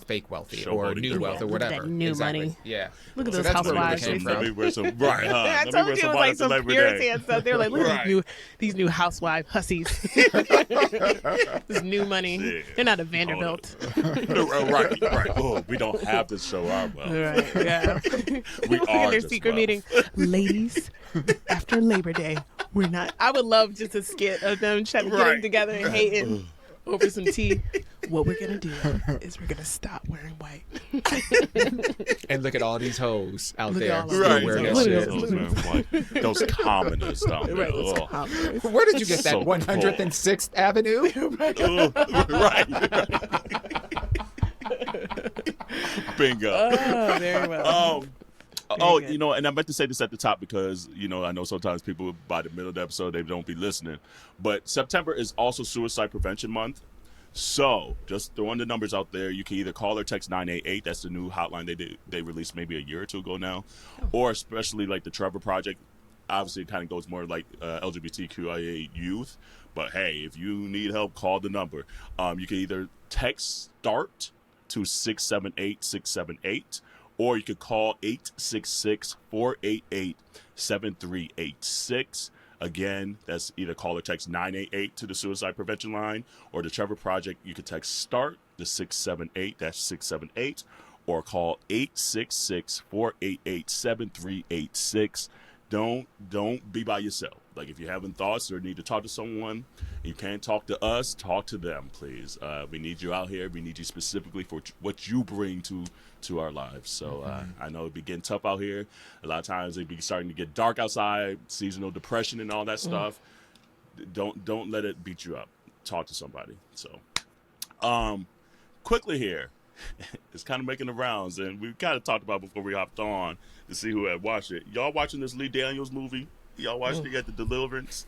fake wealthy or new wealth or whatever. That new money. Yeah. Look at those housewives. Let me wear some right. I told you it was like some Puritans stuff. They were like, look at these new housewife hussies. This new money. Yeah. They're not a Vanderbilt. Right. Oh, we don't have to show our wealth. Right. Yeah. We are in their secret meeting, ladies. After Labor Day, we're not. I would love just a skit of them getting together and hating over some tea. What we're gonna do is we're gonna stop wearing white and look at all these hoes out there wearing that shit. Those commoners down there. Right, where did you get that 106th Avenue? Bingo. Oh, very well. And I meant to say this at the top because, I know sometimes people by the middle of the episode, they don't be listening. But September is also Suicide Prevention Month. So just throwing the numbers out there, you can either call or text 988. That's the new hotline they released maybe a year or two ago now. Or especially like the Trevor Project. Obviously, it kind of goes more like LGBTQIA youth. But hey, if you need help, call the number. You can either text START to 678-678. Or you could call 866-488-7386. Again, that's either call or text 988 to the suicide prevention line, or the Trevor Project, you could text START to 678-678, or call 866-488-7386. Don't be by yourself. Like, if you're having thoughts or need to talk to someone, and you can't talk to us, talk to them, please. We need you out here. We need you specifically for what you bring to our lives. So I know it be getting tough out here. A lot of times it be starting to get dark outside, seasonal depression and all that stuff. Don't let it beat you up. Talk to somebody. So quickly here, it's kind of making the rounds, and we kind of talked about before we hopped on to see who had watched it. Y'all watching this Lee Daniels movie? Y'all watched it at the Deliverance?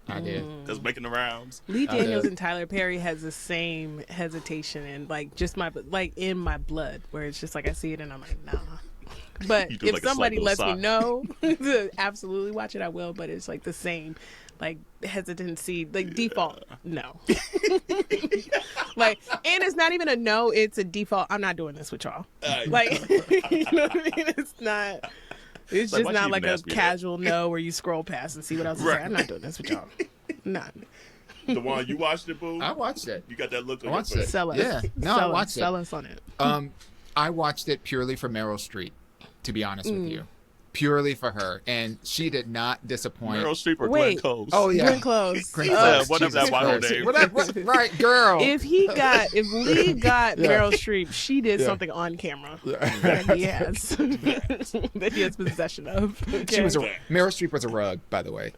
I did. That's making the rounds. Lee Daniels and Tyler Perry has the same hesitation and just in my blood, where it's just like I see it and I'm like, nah. But if somebody lets me know to absolutely watch it, I will. But it's like the same, hesitancy, default, no. And it's not even a no; it's a default. I'm not doing this with y'all. You know what I mean? It's not. It's just not like a casual no where you scroll past and see what else is there. I'm not doing this with y'all. Not. The one you watched it, boo? I watched it. You got that look on your face. It. Sell us. Yeah. No, I watched it. Sell us on it. I watched it purely for Meryl Streep, to be honest with you. Purely for her, and she did not disappoint. Meryl Streep or Glenn Close? Oh yeah, Glenn Close. Whatever that one name. Right, girl. If Lee got Meryl Streep, she did something on camera that he has that he has possession of. Okay? Meryl Streep was a rug, by the way.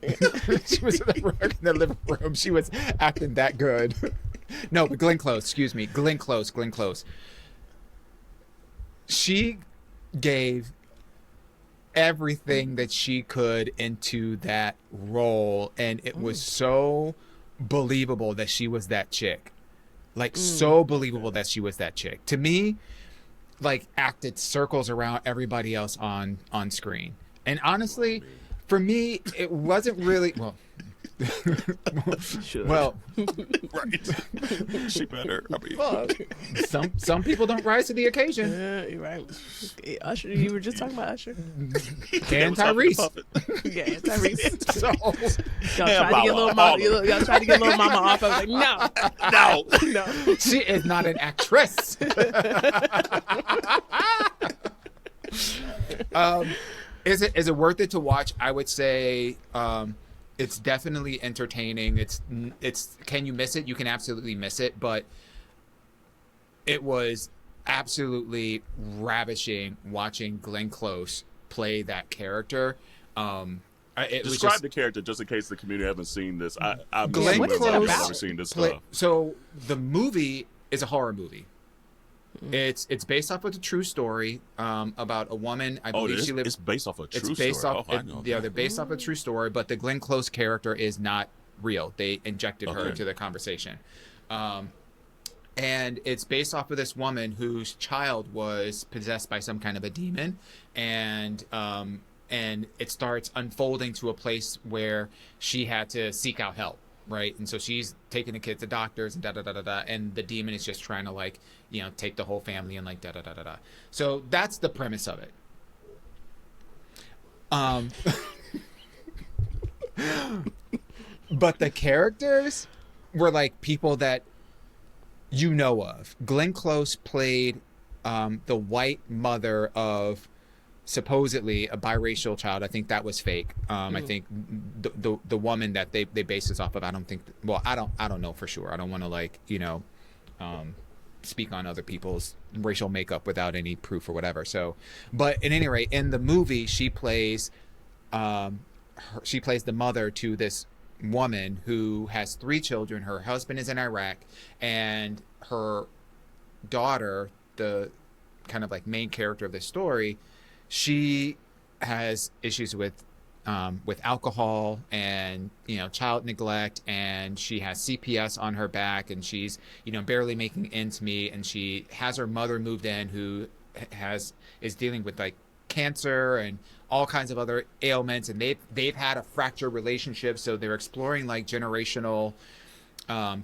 She was a rug in the living room. She was acting that good. No, but Glenn Close. Excuse me, Glenn Close. She gave everything that she could into that role, and it was so believable that she was that chick. So believable that she was that chick. To me, acted circles around everybody else on screen. And honestly, for me, it wasn't really well, right. She better. Some people don't rise to the occasion. You're right. Usher, you were just talking about Usher. And Tyrese. Yeah, Tyrese. So, y'all tried to get little mama off. I was like, no. She is not an actress. Is it worth it to watch? I would say It's definitely entertaining. It's can you miss it? You can absolutely miss it, but it was absolutely ravishing watching Glenn Close play that character. Describe the character just in case the community haven't seen this. I'm Glenn assuming Close I've never seen this stuff. So the movie is a horror movie. It's based off of a true story about a woman. I believe she lived. It's based off a true story. They're based off a true story, but the Glenn Close character is not real. They injected her into the conversation. And it's based off of this woman whose child was possessed by some kind of a demon, and it starts unfolding to a place where she had to seek out help, right? And so she's taking the kid to doctors and and the demon is just trying to, like, you know, take the whole family and, like, So that's the premise of it. But the characters were like people that you know of. Glenn Close played the white mother of supposedly a biracial child. I think that was fake. I think the woman that they based this off of, I don't think. Well, I don't know for sure. I don't want to, like, you know, speak on other people's racial makeup without any proof or whatever. So, but at any rate, in the movie, she plays the mother to this woman who has 3 children. Her husband is in Iraq, and her daughter, the kind of like main character of the story, she has issues with alcohol and, you know, child neglect, and she has CPS on her back, and she's, you know, barely making ends meet, and she has her mother moved in who is dealing with, like, cancer and all kinds of other ailments, and they've had a fractured relationship, so they're exploring, like, generational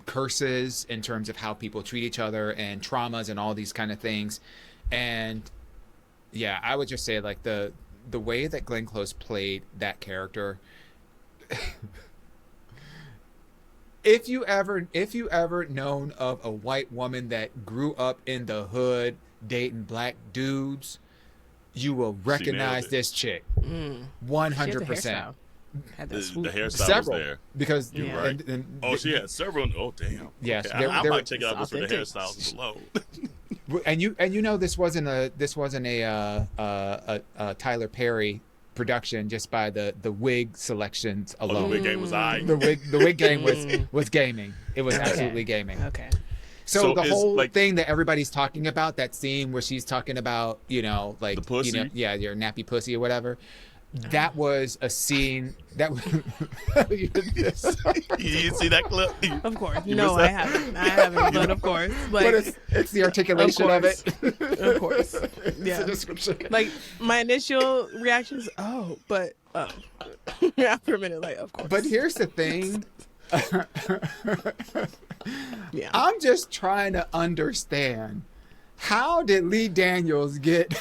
curses in terms of how people treat each other and traumas and all these kind of things. And yeah, I would just say, like, the way that Glenn Close played that character, if you ever known of a white woman that grew up in the hood dating black dudes, you will recognize this chick. 100%. Had that swoop. The hairstyle Several, was there. Because you're right. She had several. Oh, damn. Yes, okay. I might check it out just for the hairstyles alone. And you know this wasn't a Tyler Perry production just by the wig selections alone. The wig game was the wig game was gaming. It was absolutely gaming. Okay. So the whole thing that everybody's talking about, that scene where she's talking about, you know, like, the pussy. You know, yeah, your nappy pussy or whatever. That was a scene that you didn't see that clip? Of course. No, I haven't, but of course. Like, but it's the articulation of it. Of course. It's Yeah. the description. Like, my initial reaction is, after a minute, like, of course. But here's the thing. Yeah. I'm just trying to understand, how did Lee Daniels get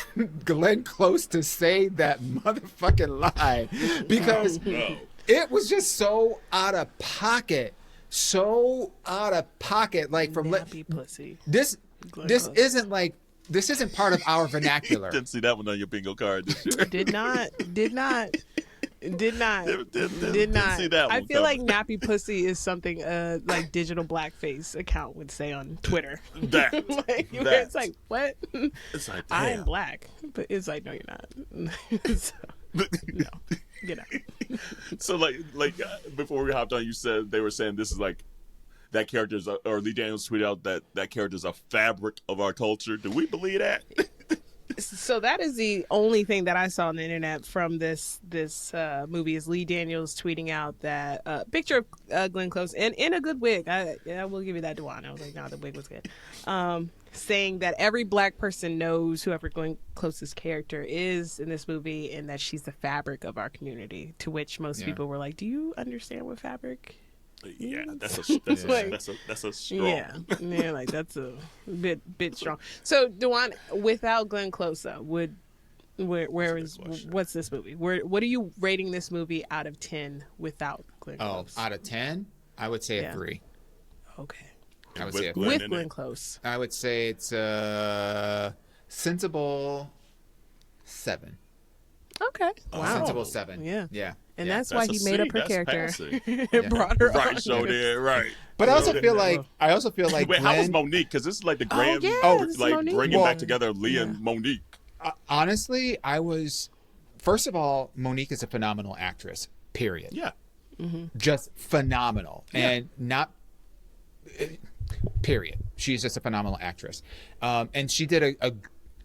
Glenn Close to say that motherfucking line? Because it was just so out of pocket. Like, from nappy pussy. This isn't part of our vernacular. Didn't see that one on your bingo card this year. Did not. Did not see that one I feel like nappy pussy is something like digital blackface account would say on Twitter. Where it's like, what? It's like, I am black, but it's like, no, you're not. So, no, you know. So like before we hopped on, you said they were saying this is like that character's or Lee Daniels tweeted out that character's a fabric of our culture. Do we believe that? So that is the only thing that I saw on the internet from this movie, is Lee Daniels tweeting out that picture of Glenn Close and in a good wig. I will give you that, Dewan. I was like, no, the wig was good. Saying that every black person knows whoever Glenn Close's character is in this movie, and that she's the fabric of our community. To which most people were like, "Do you understand what fabric?" Yeah, that's a strong. Yeah, like, that's a bit strong. So, Dewan, without Glenn Close, what's this movie? What are you rating this movie out of 10 without Glenn Close? Out of 10, I would say a 3. Okay. I would say with Glenn Close. I would say it's a sensible 7. Okay. Wow. Sensible 7. Yeah. Yeah. And that's why he made up her character and brought her right, on. so there, right. But I also feel like Wait, how was Monique? Because this is like the grand, Monique. bringing back together Leah and Monique. Honestly, first of all, Monique is a phenomenal actress. Period. Yeah. Just phenomenal, and not. Period. She's just a phenomenal actress, and she did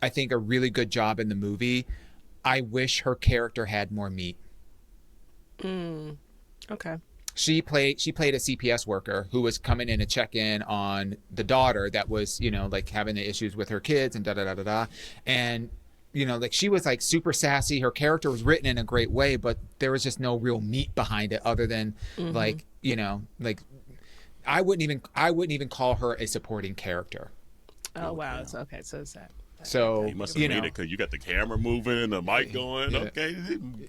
I think a really good job in the movie. I wish her character had more meat. Okay. She played a CPS worker who was coming in to check in on the daughter that was, like having the issues with her kids and da-da-da-da-da. And, like she was like super sassy. Her character was written in a great way, but there was just no real meat behind it other than like I wouldn't even call her a supporting character. Oh, wow. It's okay. So it's that. So, you must have made it because you got the camera moving, the mic going. Yeah. Okay,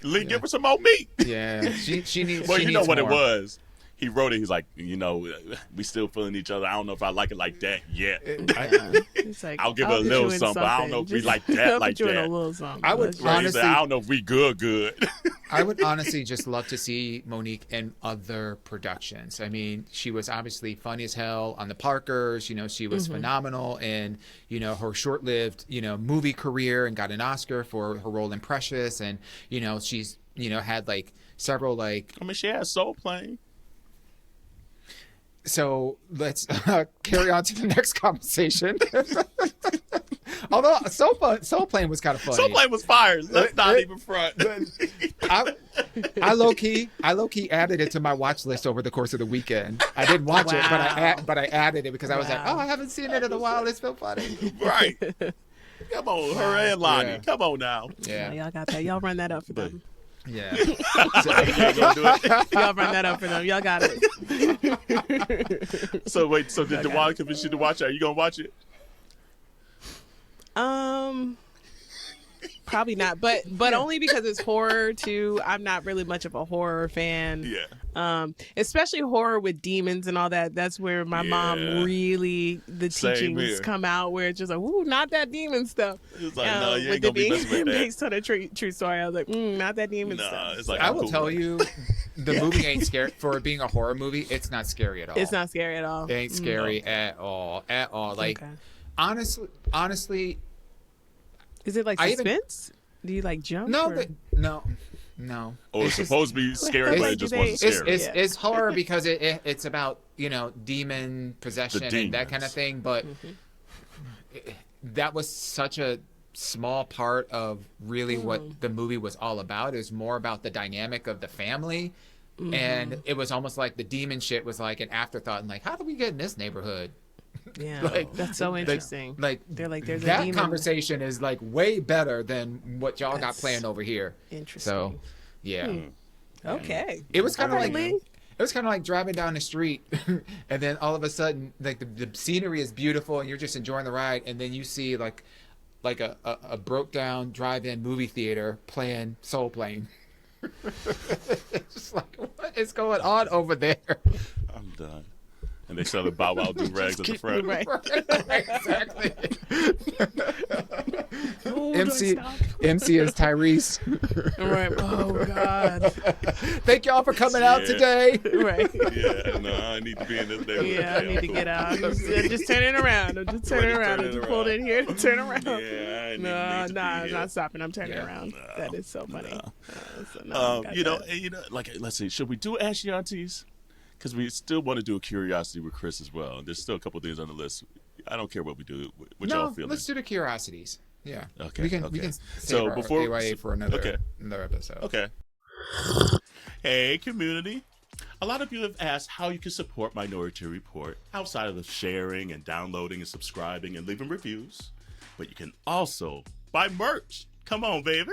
Lee, give her some more meat. Yeah, she needs. Well, she you know needs what more. it was. He wrote it. He's like, we still feeling each other. I don't know if I like it like that yet. It's like, I'll give her a little something. But I don't know if we like that like that. A little something. I would honestly. I don't know if we good. I would honestly just love to see Monique in other productions. I mean, she was obviously funny as hell on the Parkers. She was phenomenal in her short-lived movie career and got an Oscar for her role in Precious. And she's had like several like. I mean, she had Soul Plane. So let's carry on to the next conversation. Although Soul Plane was kind of funny. Soul Plane was fire. Let's not even front. I low key added it to my watch list over the course of the weekend. I didn't watch it, but I added it because I was like, I haven't seen it in a while. It's so funny. Right. Come on, her and Lonnie. Yeah. Come on now. Yeah. Y'all got that. Y'all run that up for them. Yeah. Y'all run that up for them. Y'all got it. So wait, did Dewan convince you to watch it? Are you gonna watch it? Probably not, but only because it's horror too. I'm not really much of a horror fan. Yeah. Especially horror with demons and all that. That's where my mom really the teachings come out where it's just like, ooh, not that demon stuff. It's like, no, you ain't gonna be messing with that. Based on a true story, I was like, not that demon stuff. It's like, I will tell you, the movie ain't scary. For it being a horror movie, it's not scary at all. It's not scary at all. It ain't scary at all. Like, honestly. Is it like suspense? Do you like jump? No. Oh, it's supposed to be scary, but it just wasn't scary. It's horror because it's about demon possession and that kind of thing. But that was such a small part of really what the movie was all about. It was more about the dynamic of the family, and it was almost like the demon shit was like an afterthought. And like, how do we get in this neighborhood? Yeah, that's so interesting. They're like, there's that a demon. Conversation is like way better than what y'all got planned over here. Interesting. So, yeah. Okay. It was kind of like driving down the street, and then all of a sudden, like the scenery is beautiful, and you're just enjoying the ride, and then you see like a broke down drive-in movie theater playing Soul Plane. It's just like, what is going on over there? I'm done. And they sell the Bow Wow do-rags at the front. Right. Exactly. MC is Tyrese. Right. Oh, God. Thank y'all for coming out today. Right. Yeah, no, I need to be in this neighborhood. Yeah, I need to get out. Just turn it around. I'm just turning around. I just pulled in here to turn around. Yeah, I'm not stopping. I'm turning around. That is so funny. Like, let's see. Should we do Ask Your Aunties? Because we still want to do a Curiosity with Kris as well. There's still a couple things on the list. I don't care what we do. What y'all feeling? Let's do the Curiosities. Yeah. Okay. We can save our AYA for another episode. Okay. Hey, community. A lot of you have asked how you can support Minority Report outside of the sharing and downloading and subscribing and leaving reviews. But you can also buy merch. Come on, baby.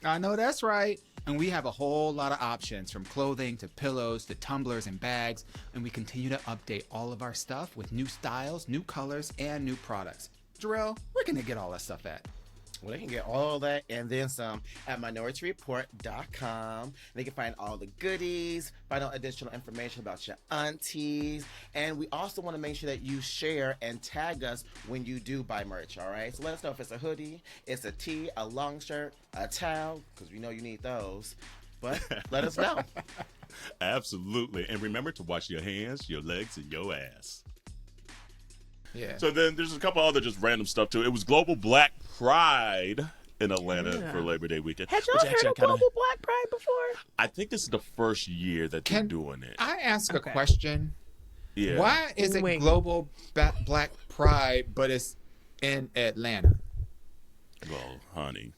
I know that's right. And we have a whole lot of options, from clothing to pillows to tumblers and bags. And we continue to update all of our stuff with new styles, new colors, and new products. Jarrell, where can they get all that stuff at? Well, they can get all that and then some at minorityReport.com. They can find all the goodies, find out additional information about your aunties. And we also want to make sure that you share and tag us when you do buy merch, all right? So let us know if it's a hoodie, it's a tee, a long shirt, a towel, because we know you need those. But let us know. Absolutely. And remember to wash your hands, your legs, and your ass. Yeah. So then there's a couple other just random stuff too. It was Global Black Pride in Atlanta for Labor Day weekend. Had y'all heard of Global Black Pride before? I think this is the first year that they're doing it. I ask a question? Yeah. Why is it Global Black Pride, but it's in Atlanta? Well, honey.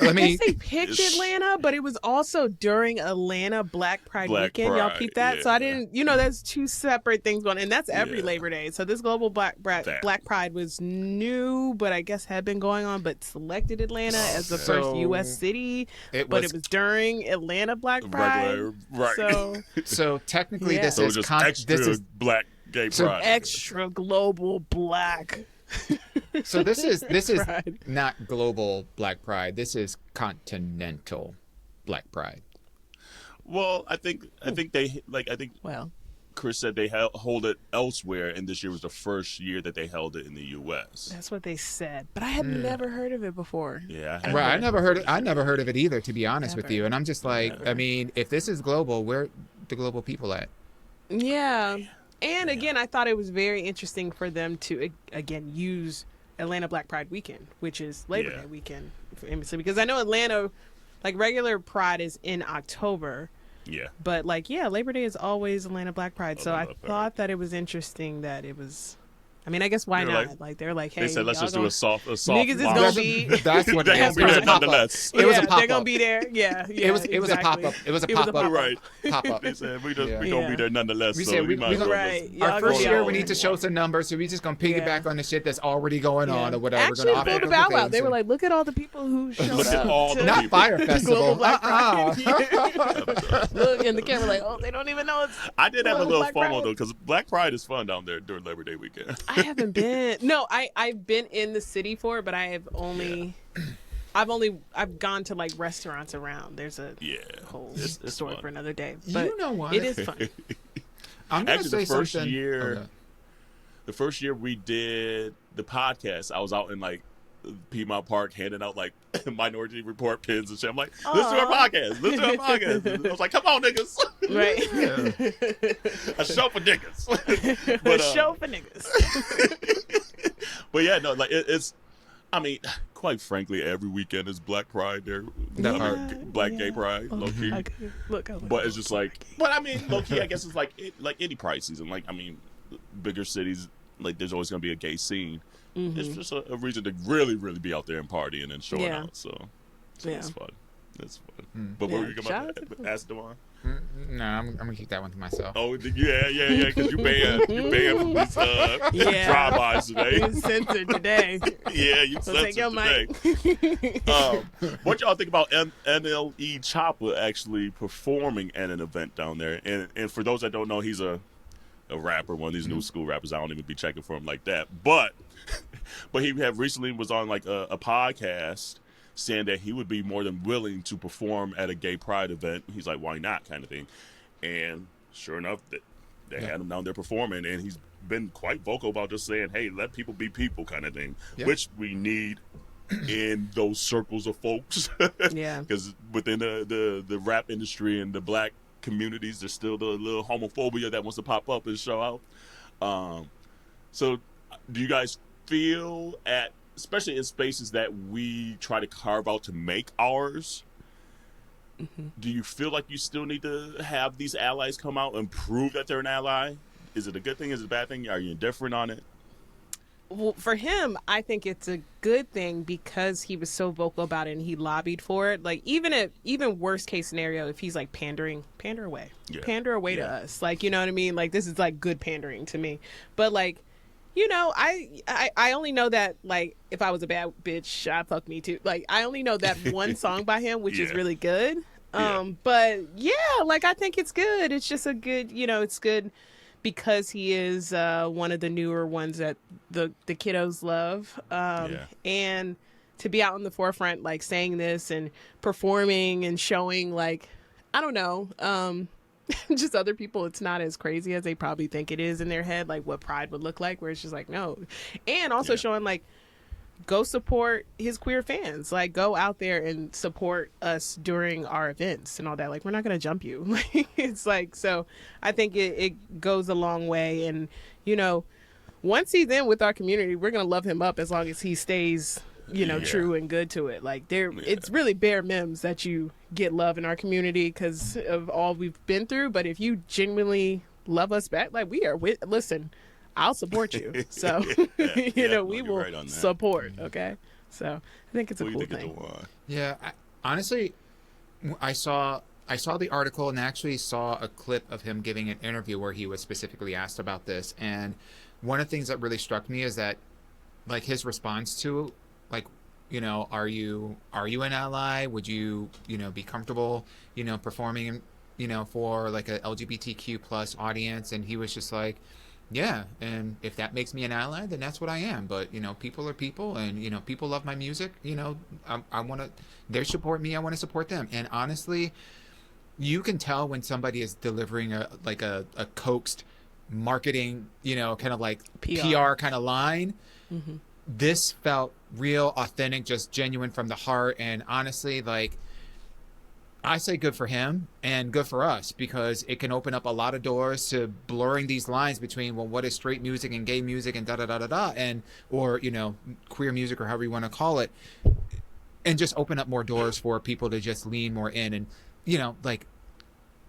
I mean, they picked Atlanta, but it was also during Atlanta Black Pride weekend. Y'all peep that? Yeah. So I didn't, that's two separate things going on. And that's every Labor Day. So this Global Black Pride was new, but I guess had been going on, but selected Atlanta as the first U.S. city. It was during Atlanta Black Pride. Right. So technically this is just extra Black Gay Pride. Extra Global Black. So this is not Global Black Pride. This is Continental Black Pride. Well, I think Kris said they hold it elsewhere, and this year was the first year that they held it in the U.S. That's what they said, but I had never heard of it before. Yeah, I never heard of it either, to be honest with you. And I'm just like, I mean, if this is global, where the global people at? Yeah. And again, I thought it was very interesting for them to, again, use Atlanta Black Pride weekend, which is Labor Day weekend, because I know Atlanta, like regular Pride is in October. Yeah. But Labor Day is always Atlanta Black Pride. So I thought that it was interesting that it was. I mean, I guess why not? They're like, hey, they said let's just do a soft. Niggas is gonna be. That's what they're gonna be there nonetheless. It was a pop up. They're gonna be there. Yeah. It was a pop up. It was a pop up. Right. Pop up. They said we gonna be there nonetheless. We so said we might our first year we need to show some numbers, so we just gonna piggyback on the shit that's already going on or whatever. Actually, for the Bow Wow, they were like, look at all the people who showed up. Not Fire Festival. Look, and the camera like, oh, they don't even know it's. I did have a little FOMO though, because Black Pride is fun down there during Labor Day weekend. I haven't been. No, I've been in the city for it, but I have only. I've gone to like restaurants around. There's a whole story for another day. But you know what? It is fun. I'm gonna say something. The first year we did the podcast, I was out in like Piedmont Park handing out like Minority Report pins and shit. I'm like, listen to our podcast. Listen to our podcast. I was like, come on, niggas. Right. A show for niggas. But, a show for niggas. But yeah, no, like it's. I mean, quite frankly, every weekend is Black Pride there. Black Gay Pride, low key. But it's just like, but I mean, low key, I guess it's like any Pride season. Like, I mean, bigger cities, like there's always gonna be a gay scene. Mm-hmm. It's just a reason to really, really be out there and partying and showing out. So it's fun. It's fun. But what were you going to ask Dewan? No, I'm gonna keep that one to myself. Oh yeah, because you banned from these drive-bys today. You censored today. Yeah, you censored today. What y'all think about NLE Choppa actually performing at an event down there? And for those that don't know, he's a rapper, one of these new school rappers. I don't even be checking for him like that. But he recently was on like a podcast saying that he would be more than willing to perform at a gay pride event. He's like, why not, kind of thing. And sure enough, they had him down there performing, and he's been quite vocal about just saying, hey, let people be people, kind of thing, which we need in those circles of folks. Yeah. Because within the rap industry and the black communities, there's still the little homophobia that wants to pop up and show out. So do you guys feel especially in spaces that we try to carve out to make ours, do you feel like you still need to have these allies come out and prove that they're an ally? Is it a good thing? Is it a bad thing? Are you indifferent on it? Well, for him, I think it's a good thing because he was so vocal about it and he lobbied for it. Like, even worst case scenario, if he's like pander away to us. Like, you know what I mean? Like, this is like good pandering to me. But like, you know, I only know that, like, if I was a bad bitch, I'd fuck me too. Like, I only know that one song by him, which is really good. But yeah, like, I think it's good. It's just a good, it's good because he is one of the newer ones that the kiddos love. And to be out in the forefront, like, saying this and performing and showing, like, I don't know, just other people, it's not as crazy as they probably think it is in their head, like what pride would look like, where it's just like, no. And also showing, like, go support his queer fans. Like, go out there and support us during our events and all that. Like, we're not going to jump you. It's like, so I think it goes a long way. And, you know, once he's in with our community, we're going to love him up as long as he stays, you know, true and good to it. Like, it's really bare minimums that you get love in our community because of all we've been through. But if you genuinely love us back, like, we are listen, I'll support you. So, you know, we will support. Okay. So I think it's a cool thing. Yeah. Honestly, I saw the article and actually saw a clip of him giving an interview where he was specifically asked about this. And one of the things that really struck me is that, like, his response to, like, you know, are you an ally? Would you, you know, be comfortable, you know, performing, you know, for like a LGBTQ plus audience? And he was just like, yeah, and if that makes me an ally, then that's what I am. But, you know, people are people, and, you know, people love my music. You know, I want to, they support me, I want to support them. And honestly, you can tell when somebody is delivering a coaxed marketing, you know, kind of like PR kind of line. Mm-hmm. This felt real, authentic, just genuine from the heart. And honestly, like, I say good for him and good for us, because it can open up a lot of doors to blurring these lines between, well, what is straight music and gay music and da-da-da-da-da, and, or, you know, queer music, or however you want to call it, and just open up more doors for people to just lean more in. And, you know, like,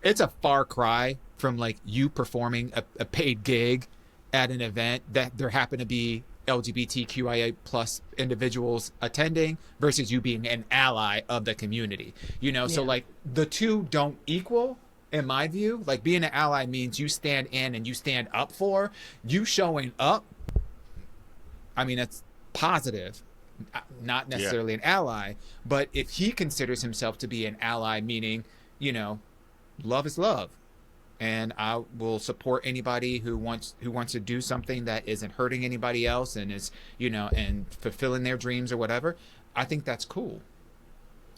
it's a far cry from, like, you performing a paid gig at an event that there happen to be LGBTQIA plus individuals attending versus you being an ally of the community, you know? So, like, the two don't equal in my view. Like, being an ally means you stand in and you stand up for you showing up. I mean, that's positive, not necessarily an ally, but if he considers himself to be an ally, meaning, you know, love is love. And I will support anybody who wants to do something that isn't hurting anybody else and is, you know, and fulfilling their dreams or whatever. I think that's cool.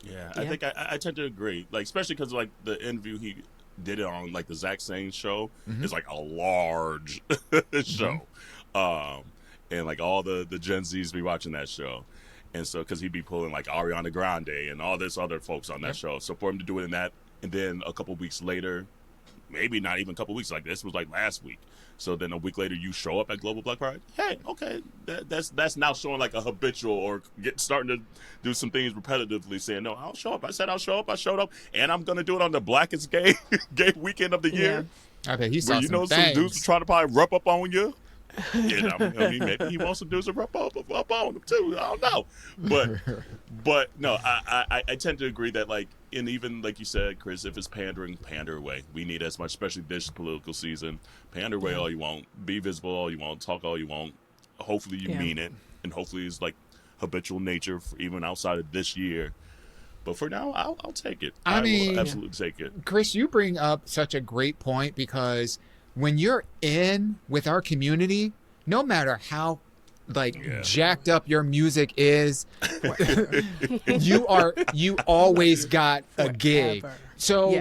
Yeah. I think I tend to agree. Like, especially because, like, the interview he did it on, like, the Zach Sang show is, like, a large show. And, like, all the Gen Zs be watching that show. And so, because he'd be pulling, like, Ariana Grande and all this other folks on that show. So for him to do it in that, and then a couple weeks later, maybe not even a couple weeks, like this was like last week. So then a week later, you show up at Global Black Pride. Hey, okay, that's now showing like a habitual, or starting to do some things repetitively, saying, no, I'll show up. I said I'll show up. I showed up, and I'm gonna do it on the blackest gay weekend of the year. I bet he saw some things. Some dudes are trying to probably rub up on you. And I mean, maybe he wants some dudes to rub up on him too. I don't know, but no, I tend to agree that, like, and even like you said, Kris, if it's pandering, pander away. We need as much, especially this political season. Pander away all you want, be visible all you want, talk all you want. Hopefully you mean it, and hopefully it's like habitual nature for even outside of this year. But for now, I'll take it. I will absolutely take it. Kris, you bring up such a great point, because when you're in with our community, no matter how jacked up your music is, you always got a gig. So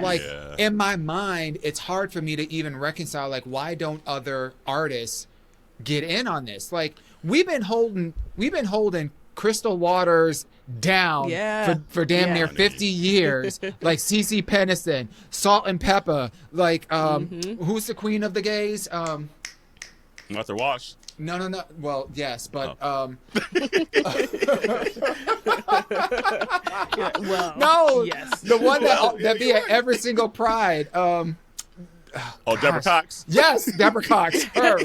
in my mind, it's hard for me to even reconcile, like, why don't other artists get in on this? Like, we've been holding Crystal Waters down for damn near 50 years. Like CeCe Peniston, Salt and Pepper, like who's the queen of the gays? Martha Wash. No. Well, yes, but well, no, yes. The one that be at every single Pride. Deborah Cox. Yes, Deborah Cox. Her.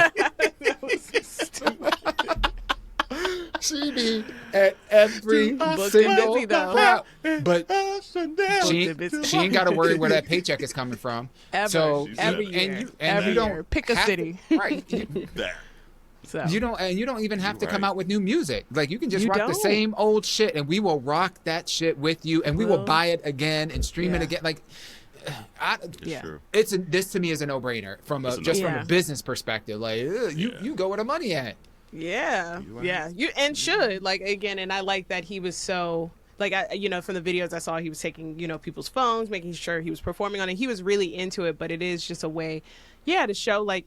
She be at every single crowd, but she ain't got to worry where that paycheck is coming from. Ever. So every year, and you don't pick a city, right? You don't even have to come out with new music. Like, you can just rock the same old shit, and we will rock that shit with you, and we will buy it again and stream it again. Like, this to me is a no-brainer from a business perspective. Like, you go where the money at. Yeah. You should, like, again, and I like that he was so, like, from the videos I saw, he was taking, people's phones, making sure he was performing on it. He was really into it, but it is just a way, to show, like,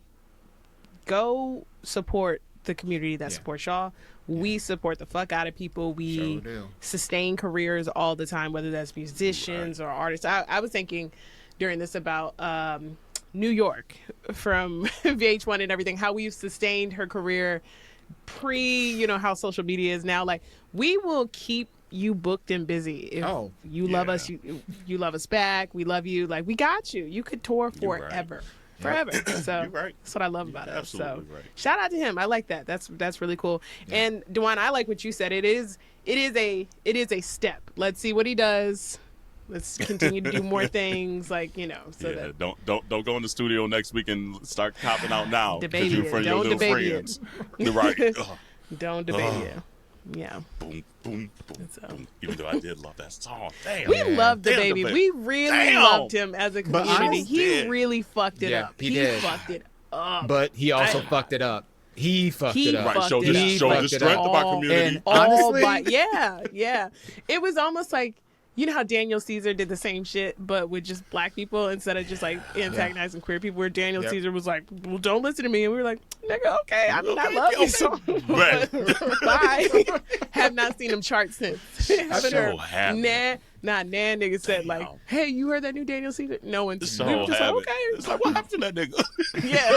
go support the community that supports y'all. we support the fuck out of people. We Sure do. sustain careers all the time, whether that's musicians or artists. I was thinking during this about New York from VH1 and everything, how we've sustained her career pre, how social media is now. Like, we will keep you booked and busy. If you love us, you love us back. We love you. Like, we got you. You could tour forever. Forever. So that's what I love about it. So shout out to him. I like that. That's really cool. Yeah. And Dewan, I like what you said. It is a step. Let's see what he does. Let's continue to do more things, like, so that don't go in the studio next week and start copping out now. Debate it. Don't debate it. You're right. Don't debate it. Yeah. Boom, boom, boom, boom. Even though I did love that song. Damn. We loved the baby. We really loved him as a community. He really fucked it up. He did. Fucked it up. But he also fucked it up. He fucked it up. Right. Showed the strength of our community. And honestly, yeah. It was almost like, you know how Daniel Caesar did the same shit, but with just black people instead of just like antagonizing queer people, where Daniel Caesar was like, well, don't listen to me. And we were like, nigga, okay. I mean, I love you so much. Bye. Have not seen him chart since. I'm so happy. Nan nigga said like, hey, you heard that new Daniel Caesar? No one. So we were just like, okay. It's like, what happened to that nigga? Yeah.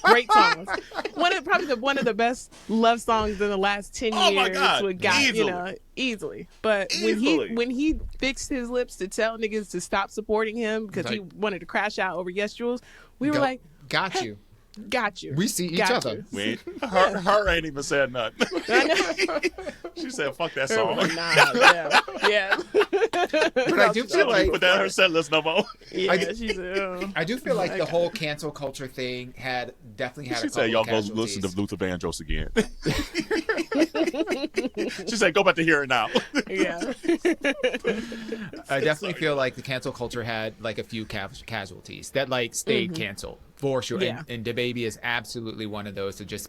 Great songs. One of the best love songs in the last 10 years. Oh my God. Easily. But when he fixed his lips to tell niggas to stop supporting him because he wanted to crash out over Yes Jules, we were like, got you. Got you. We see each other. Her ain't even said nothing. She said, fuck that song. Yeah. But I do feel like... Put that on her set list no more. Yeah, she said, I do feel like the whole cancel culture thing definitely had a couple She said, y'all go listen to Luther Vandross again. She said, go back to hear it now. Yeah. I definitely feel like the cancel culture had like a few casualties that like stayed canceled. For sure. Yeah. And DaBaby is absolutely one of those that just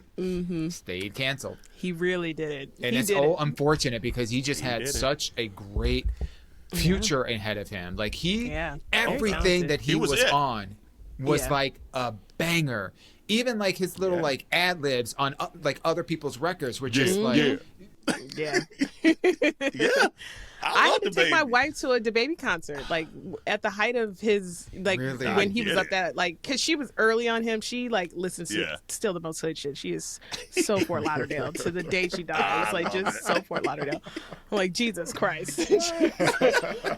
stayed canceled. He really did it. And it's so unfortunate because he just had such a great future ahead of him. Like everything that he was on was like a banger. Even like his little like ad libs on like other people's records were just yeah. I had to take my wife to a DaBaby concert, like at the height of his, like when he was up that, like, because she was early on him. She like listens to still the most hood shit. She is so Fort Lauderdale to the day she dies, like just so Fort Lauderdale. I'm like, Jesus Christ.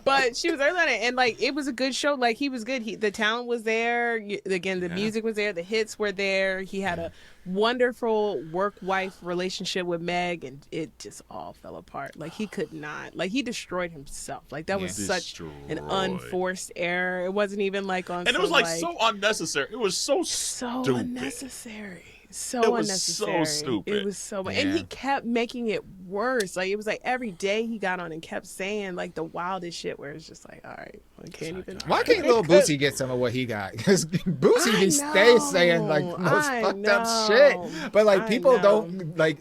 But she was early on it, and like it was a good show. Like he was good. The talent was there. Again, the music was there. The hits were there. He had a wonderful work-wife relationship with Meg, and it just all fell apart. Like he could not. Like he destroyed himself. Like that was such an unforced error. It wasn't even like on. And it was like so unnecessary. It was so stupid. Unnecessary. So unnecessary. So stupid. It was so, and he kept making it worse. Like it was like every day he got on and kept saying like the wildest shit. Where it's just like, all right, I can't even. Why can't Lil Boosie get some of what he got? Because Boosie stays saying like the most fucked up shit, but like people don't like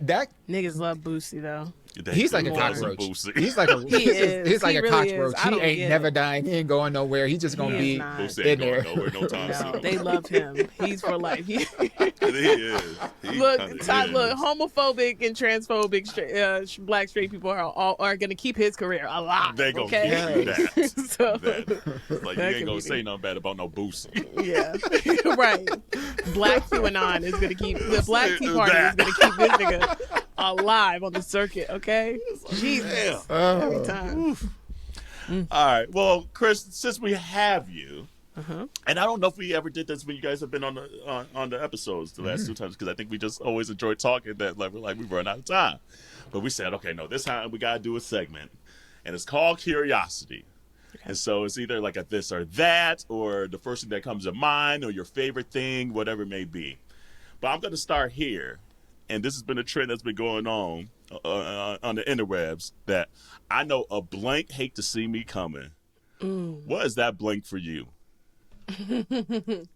that. Niggas love Boosie though. He's like a cockroach. He's like a he's like a cockroach. He ain't never dying. He ain't going nowhere. He's just gonna be in there. No time soon. They love him. He's for life. He is. Look, homophobic and transphobic black straight people are gonna keep his career alive. They gonna keep that. Like you ain't gonna say nothing bad about no Boosie. Yeah, right. Black QAnon is gonna keep the Black Tea Party is gonna keep this nigga alive on the circuit. Okay, Jesus. Every time. All right. Well, Kris, since we have you, and I don't know if we ever did this when you guys have been on the episodes the last two times, because I think we just always enjoyed talking that like we're like we run out of time. But we said, okay, no, this time we gotta do a segment, and it's called Curiosity. Okay. And so it's either like a this or that, or the first thing that comes to mind, or your favorite thing, whatever it may be. But I'm gonna start here, and this has been a trend that's been going on the interwebs that I know a blank hate to see me coming. What is that blank for you? God,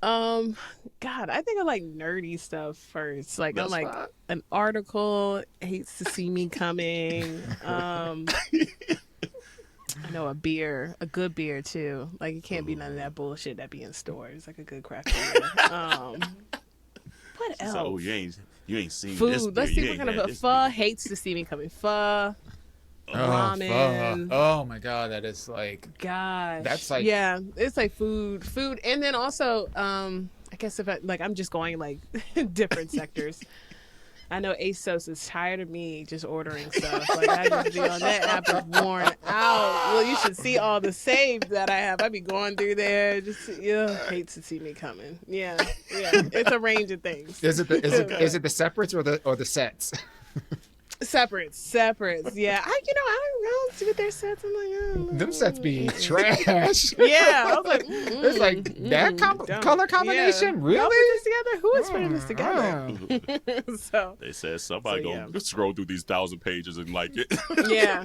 I think I like nerdy stuff first. Like I'm like an article hates to see me coming. I know a good beer too. Like it can't be none of that bullshit that be in stores. Like a good craft beer. What else? So you You ain't seen food. this. Let's see what kind of pho. Hates to see me coming. Pho. Ramen. Oh my god, that is like. Gosh. That's like. Yeah, it's like food, and then also, I guess if I'm just going like different sectors. I know ASOS is tired of me just ordering stuff. Like I just be on that app is worn out. Well, you should see all the saves that I have. I be going through there. Just hates to see me coming. Yeah. It's a range of things. Is it the separates or the sets? Separates. Yeah, I don't see what their sets. I'm like, oh. Them sets be trash. Yeah, I was like, it's like that color combination. Yeah. Really? Y'all put this together? Who is putting this together? So they said somebody go scroll through these 1,000 pages and like it. Yeah,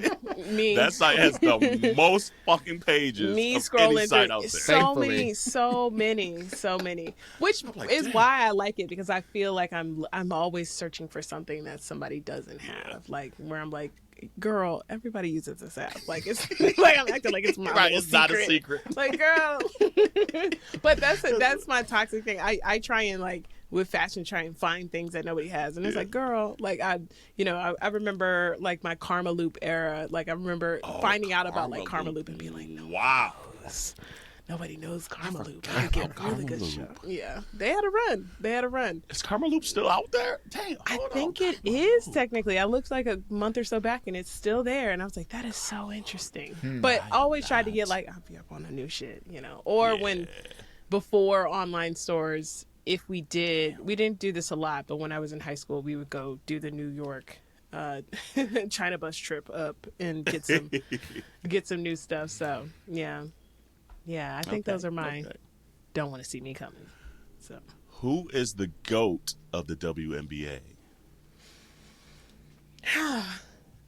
me. That site has the most fucking pages. Me of scrolling any site through out there. Thankfully. so many. Which is why I like it, because I feel like I'm always searching for something that somebody doesn't have. Like where I'm like, girl, everybody uses this app. Like it's like I'm acting like it's my right. It's not a secret. Like girl, but that's my toxic thing. I try and like with fashion try and find things that nobody has, and it's like, girl, like I remember like my Karma Loop era. Like I remember finding out about like Karma Loop and being like, no, wow. Nobody knows Karma Loop. I get a really good show. Yeah, they had a run. Is Karma Loop still out there? Damn, I think it is technically. I looked like a month or so back, and it's still there. And I was like, that is so interesting. But I always tried to get like, I'll be up on the new shit, Or when before online stores, if we didn't do this a lot, but when I was in high school, we would go do the New York China bus trip up and get some new stuff. So yeah, I think those are my don't want to see me coming. So, who is the GOAT of the WNBA?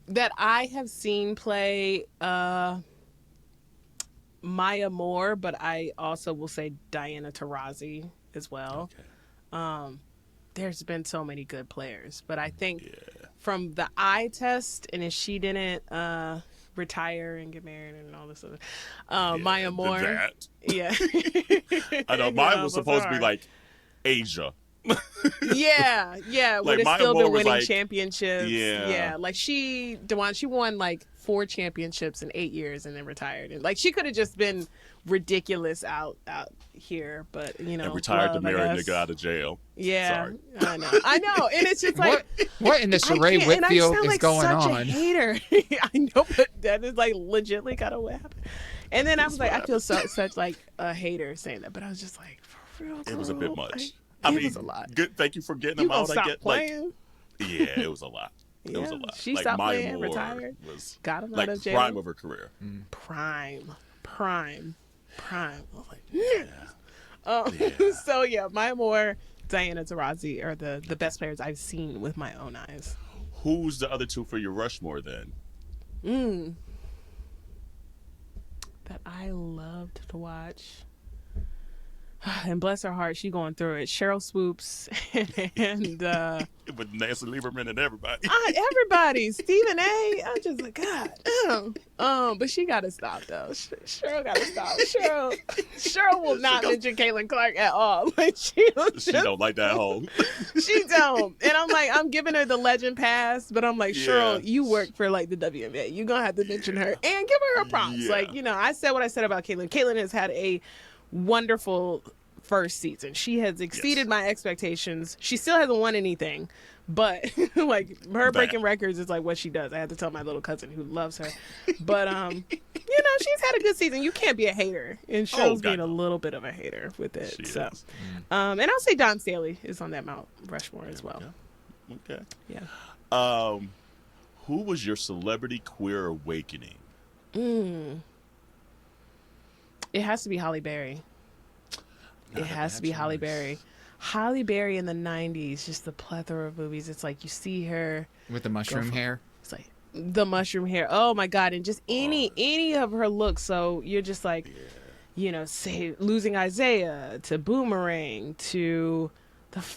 That I have seen play Maya Moore, but I also will say Diana Taurasi as well. Okay. There's been so many good players, but I think from the eye test, and if she didn't retire and get married and all this other Maya Moore. That. Yeah. I know mine was supposed to be like Asia. Yeah. Like Would have Maya still Moore been was winning like, championships. Yeah. Yeah. Like she won like 4 championships in 8 years and then retired. And like she could have just been ridiculous out here, but and retired to marry a nigga out of jail. Yeah. Sorry. I know. And it's just like what in the Sheree Whitfield is like going such on? A hater. I know, but that is like legitimately kind of what happened. And then I was like, I feel such like a hater saying that, but I was just like, for real, girl, it was a bit much. It was a lot. Good. Thank you for getting them out. I get playing. Like, yeah, it was a lot. It was a lot. She like stopped Maya playing, Moore retired, got him like out of jail. prime of her career. Prime. I was like, So yeah, Maya Moore, Diana Taurasi are the best players I've seen with my own eyes. Who's the other two for your Rushmore then? That I loved to watch. And bless her heart, she going through it. Cheryl Swoops and with Nancy Lieberman and everybody. Everybody, Stephen A. I'm just like, God. But she got to stop though. Cheryl got to stop. Cheryl will not mention Caitlin Clark at all. Like she don't like that hoe. She don't. And I'm like, I'm giving her the legend pass, but I'm like, Cheryl, you work for like the WNBA. You're gonna have to mention her and give her props. Yeah. Like, I said what I said about Caitlin. Caitlin has had a wonderful first season. She has exceeded my expectations. She still hasn't won anything, but like her breaking records is like what she does. I had to tell my little cousin who loves her, but she's had a good season. You can't be a hater, and Cheryl's being a little bit of a hater with it. She so, is. And I'll say Don Staley is on that Mount Rushmore as well. Okay. Yeah. Who was your celebrity queer awakening? It has to be Halle Berry. It has to be Halle Berry. Halle Berry in the 90s, just the plethora of movies. It's like you see her with the mushroom hair. It's like the mushroom hair. Oh my God. And just any of her looks. So you're just like, say Losing Isaiah to Boomerang to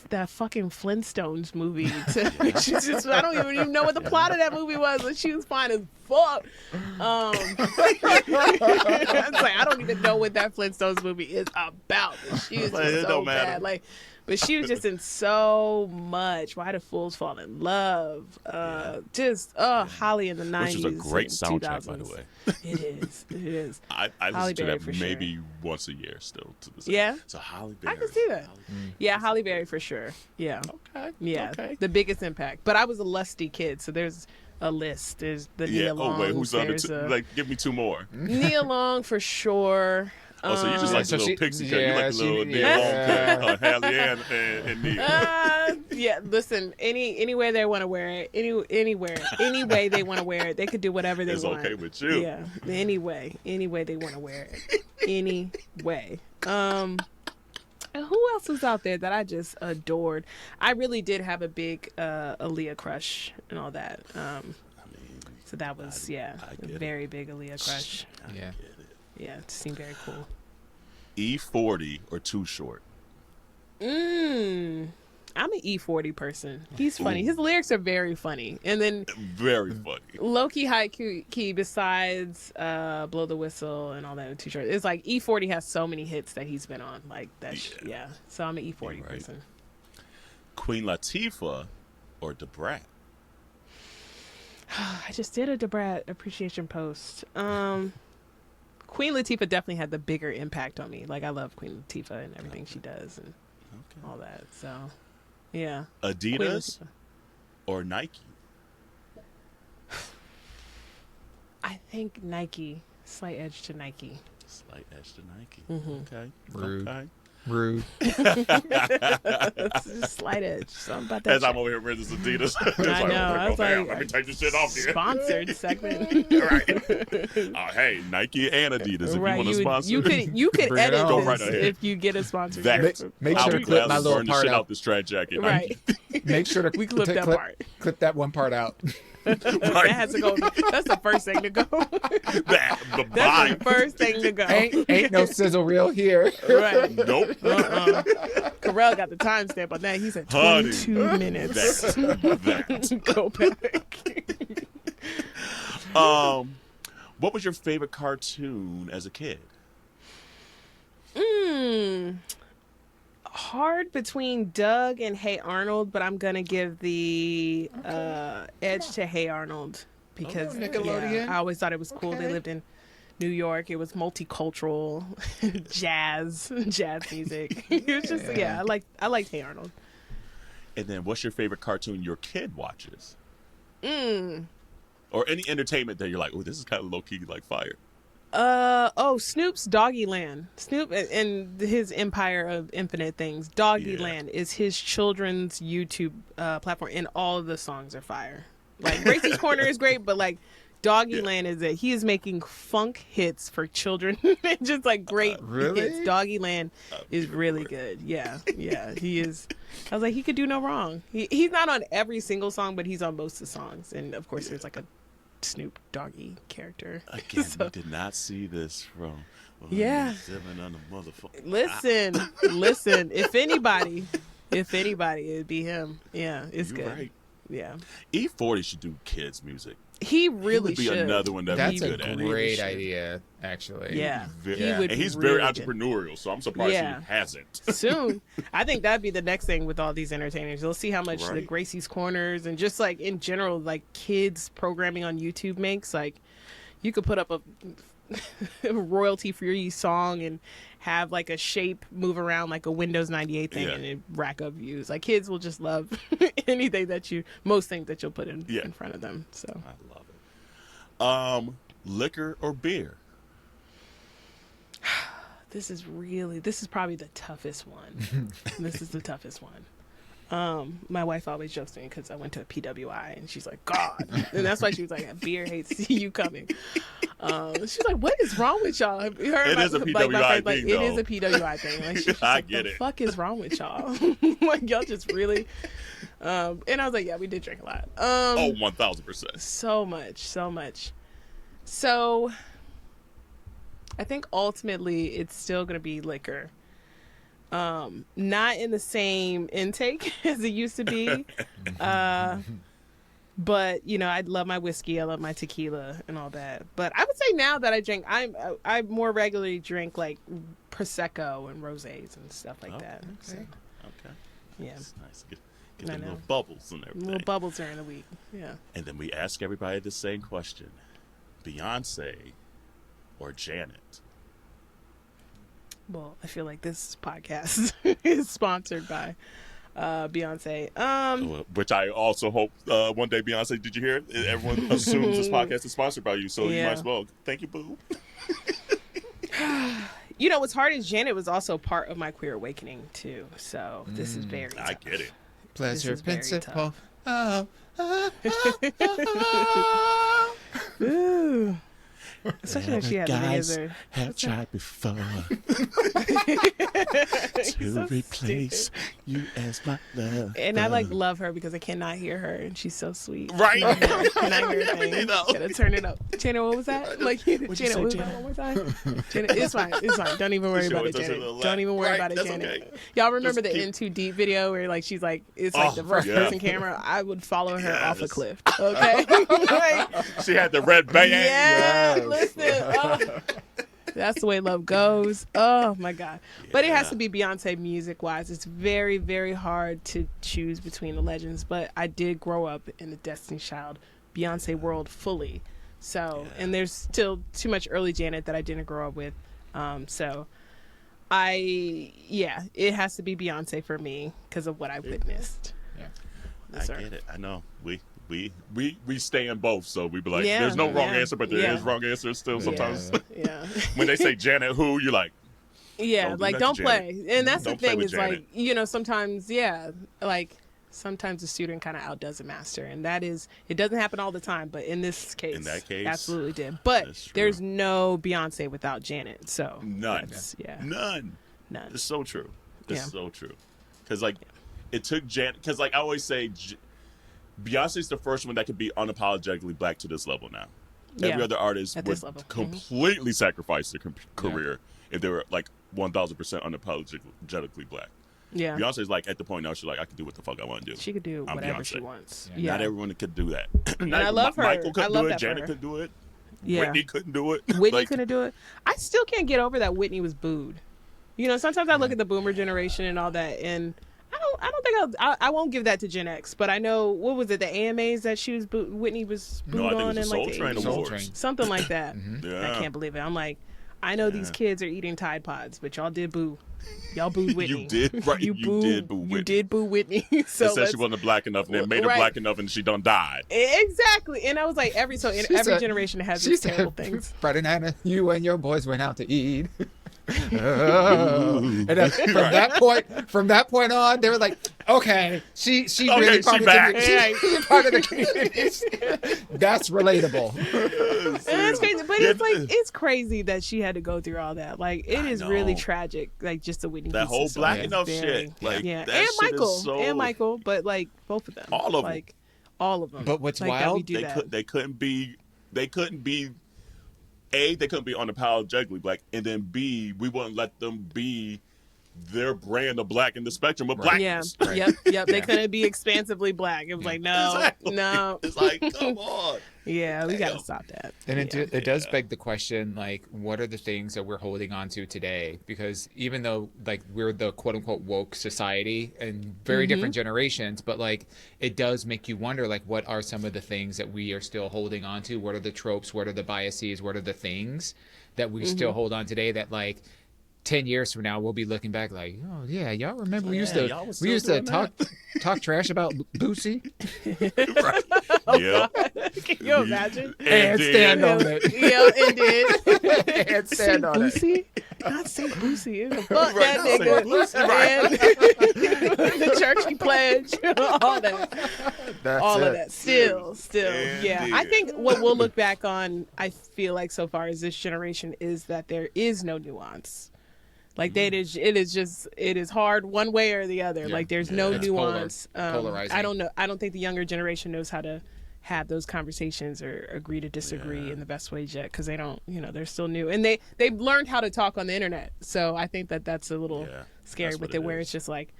that fucking Flintstones movie. I don't even know what the plot of that movie was, but she was fine as fuck. It's like I don't even know what that Flintstones movie is about. She was just so bad. Like But she was just in so much. Why Do Fools Fall in Love? Holly in the 90s. Which is a great soundtrack, 2000s. by the way. It is. It is. I Halle listen to Berry that for maybe once a year still to this day. Yeah? So Halle Berry. I can see that. Yeah, Halle Berry for sure. Yeah. Okay. Yeah. Okay. The biggest impact. But I was a lusty kid, so there's a list. There's the Nia Long. Oh wait, who's on the there's like? Give me two more. Nia Long for sure. Oh, so you just like so the little she- pixie cut. You yeah, like the little she- Nia yeah. Long, Halle and Nia. Yeah, listen, anywhere they want to wear it, any way they want to wear it, they could do whatever they It's want. okay with you. Yeah, any way they want to wear it, any way. And who else was out there that I just adored? I really did have a big Aaliyah crush and all that. So that was a very big Aaliyah crush. Yeah. Yeah, it seemed very cool. E40 or Too Short? I'm an E40 person. He's funny. His lyrics are very funny. And then Very funny. low-key high key besides Blow the Whistle and all that T-shirt. It's like E40 has so many hits that he's been on. Like that yeah. So I'm an E40 Right. person. Queen Latifah or Da Brat? I just did a Debrat appreciation post. Queen Latifah definitely had the bigger impact on me. Like I love Queen Latifah and everything she does and all that. So yeah. Adidas or Nike? I think Nike. Slight edge to Nike. Slight edge to Nike. Mm-hmm. Okay. Rude. Okay. Rude. It's just slight edge. Something about that. As I'm over here wearing this Adidas. It's I like, know. I was damn, like, let me take this shit off here. Sponsored segment. Right. Oh, hey, Nike and Adidas. If Right, you want to sponsor, you could Bring it edit on. Go this right ahead. if you get a sponsorship. That- Make I sure to would clip my gladly little burn the part shit out. out this strat jacket. Right. Make sure to Clip that part. Clip that one part out. That has to go. That's the first thing to go. That, the That's body. the first thing to go. ain't no sizzle reel here. Right. Nope. Carell got the timestamp on that. He said Honey, 22 minutes. That. Go back. What was your favorite cartoon as a kid? Hard between Doug and Hey Arnold, but I'm gonna give the edge to Hey Arnold because Nickelodeon? I always thought it was cool. Okay. They lived in New York. It was multicultural, jazz music. It was just I liked Hey Arnold. And then, what's your favorite cartoon your kid watches? Or any entertainment that you're like, oh, this is kind of low key, like fire. Snoop's Doggyland. Snoop and his empire of infinite things. Doggyland is his children's YouTube platform, and all of the songs are fire. Like Gracie's Corner is great, but like Doggyland is it. He is making funk hits for children, just like great Really? hits. Doggyland is really good. Yeah, he is. I was like, he could do no wrong. He's not on every single song, but he's on most of the songs, and of course, there's like a Snoop Doggy character. Again, So- we did not see this from. Yeah. Living on the motherfucker. Listen. If anybody, it'd be him. Yeah, it's You're good. right. Yeah, E40 should do kids music. he really He would be should. another one that That's would a be good at it. great should. idea, actually. Yeah, Very- he would. And he's really very good. entrepreneurial, so I'm surprised Yeah. he hasn't. Soon, I think that'd be the next thing with all these entertainers. You'll see how much the Right. Gracie's Corners and just like in general, like kids programming on YouTube makes. Like, you could put up a royalty-free song and have like a shape move around like a Windows 98 thing and it rack up views. Like kids will just love anything most things that you'll put in front of them. So I love it. Liquor or beer? this is probably the toughest one. This is the toughest one. My wife always jokes to me because I went to a PWI and she's like, God, and that's why she was like, beer hates you coming. She's like, what is wrong with y'all? It is a PWI thing, it is though. a PWI thing. Like, she's just I like, get the it. fuck is wrong with y'all? Like, y'all just really. And I was like, yeah, we did drink a lot. 1,000%. So much. So I think ultimately it's still gonna be liquor. Not in the same intake as it used to be. But you know, I love my whiskey, I love my tequila and all that. But I would say now that I drink, I more regularly drink like prosecco and rosés and stuff like that. So, Okay. Yeah. That's nice. Get them little bubbles and everything. Little bubbles during the week. Yeah. And then we ask everybody the same question: Beyonce or Janet? Well, I feel like this podcast is sponsored by Beyonce. Which I also hope one day, Beyonce, did you hear it? Everyone assumes this podcast is sponsored by you, so you might as well. Thank you, boo. You know, what's hard is Janet was also part of my queer awakening, too. So this is very tough. I get it. Pleasure principle. Ooh. Especially when she had the guys videos. have tried before to replace you as my love. And I love her because I cannot hear her, and she's so sweet. Right. Can I hear a thing? You know. Gotta turn it up. Janet, what was that? Like, Janet, what was that one more time? Janet, it's fine. It's fine. Don't even worry about it, Janet. Don't even worry about it, Janet. Okay. Y'all remember the In Too Deep video where like she's like it's like the first person camera? I would follow her off a cliff. Okay. She had the red band. Yeah. Listen. That's the way love goes. Oh my God. But it has to be Beyonce music wise. It's very, very hard to choose between the legends. But I did grow up in the Destiny's Child Beyonce world fully. So, and there's still too much early Janet that I didn't grow up with. So it has to be Beyonce for me because of what I witnessed. Yeah. Yes, I get it. I know. We stay in both, so we be like, there's no wrong answer, but there is wrong answers still sometimes. Yeah. When they say Janet who, you're like, don't play. And that's the thing is Janet. like, you know, sometimes, sometimes the student kind of outdoes the master, and that is, it doesn't happen all the time, but in that case, absolutely did. But there's no Beyonce without Janet, so none. None. It's so true. It's so true. Because like, it took Janet. Because like I always say, Beyonce's the first one that could be unapologetically black to this level now. Every other artist would completely sacrifice their career if they were like 1,000% unapologetically black. Yeah. Beyonce's like at the point now she's like, I can do what the fuck I want to do. She could do whatever she wants. Yeah. Not everyone could do that. And I love her. Michael couldn't do it. Janet couldn't do it. Yeah. Whitney couldn't do it. Whitney couldn't do it. I still can't get over that Whitney was booed. You know, sometimes I look at the boomer generation and all that, and I don't think I won't give that to Gen X, but I know, what was it, the AMAs that she was Whitney was booed on in like the Soul Train something like that. Yeah. I can't believe it. I'm like, I know these kids are eating Tide Pods, but y'all did boo. Y'all booed Whitney. You did, right? You did boo Whitney. You did boo Whitney. So said she wasn't black enough, and they made her black enough, and she done died. Exactly. And I was like, every generation has these terrible things. Friday night, you and your boys went out to eat. And from that point on, they were like, okay, she really part of the community. That's relatable. And that's crazy, but it's crazy that she had to go through all that. Like, it is really tragic. Like, just the Whitney that whole black enough shit. Like, and Michael, but like both of them, all of them, like all of them. But what's wild? They couldn't be. A, they couldn't be unapologetically black, and then B, we wouldn't let them be their brand of black in the spectrum of blackness. Yeah, yep. They couldn't be expansively black. It was like, no. It's like, come on. Yeah, we got to stop that. And it does beg the question, like, what are the things that we're holding on to today? Because even though, like, we're the quote-unquote woke society and very different generations, but, like, it does make you wonder, like, what are some of the things that we are still holding on to? What are the tropes? What are the biases? What are the things that we still hold on today that, like, 10 years from now, we'll be looking back like, oh yeah, y'all remember we used to talk trash about Boosie? Right. Can you imagine? And stand on it. Yeah, and did. And stand on Boosie? Not say Boosie. Fuck that nigga. And the churchy pledge. All that. All of that. Still. Yeah. I think what we'll look back on, I feel like so far as this generation, is that there is no nuance. Like it is hard one way or the other. Like there's no nuance. Polarizing. I don't know. I don't think the younger generation knows how to have those conversations or agree to disagree in the best ways yet, because they don't. They're still new, and they've learned how to talk on the internet. So I think that's a little scary with it, where it's just like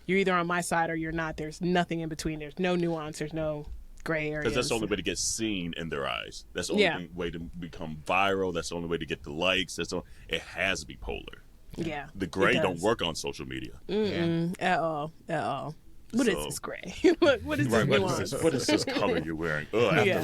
you're either on my side or you're not. There's nothing in between. There's no nuance. There's no gray areas. Because that's the only way to get seen in their eyes. That's the only way to become viral. That's the only way to get the likes. It has to be polar. Yeah. The gray don't work on social media. At all. What is this gray? what is this nuance? What is this color you're wearing? Yeah.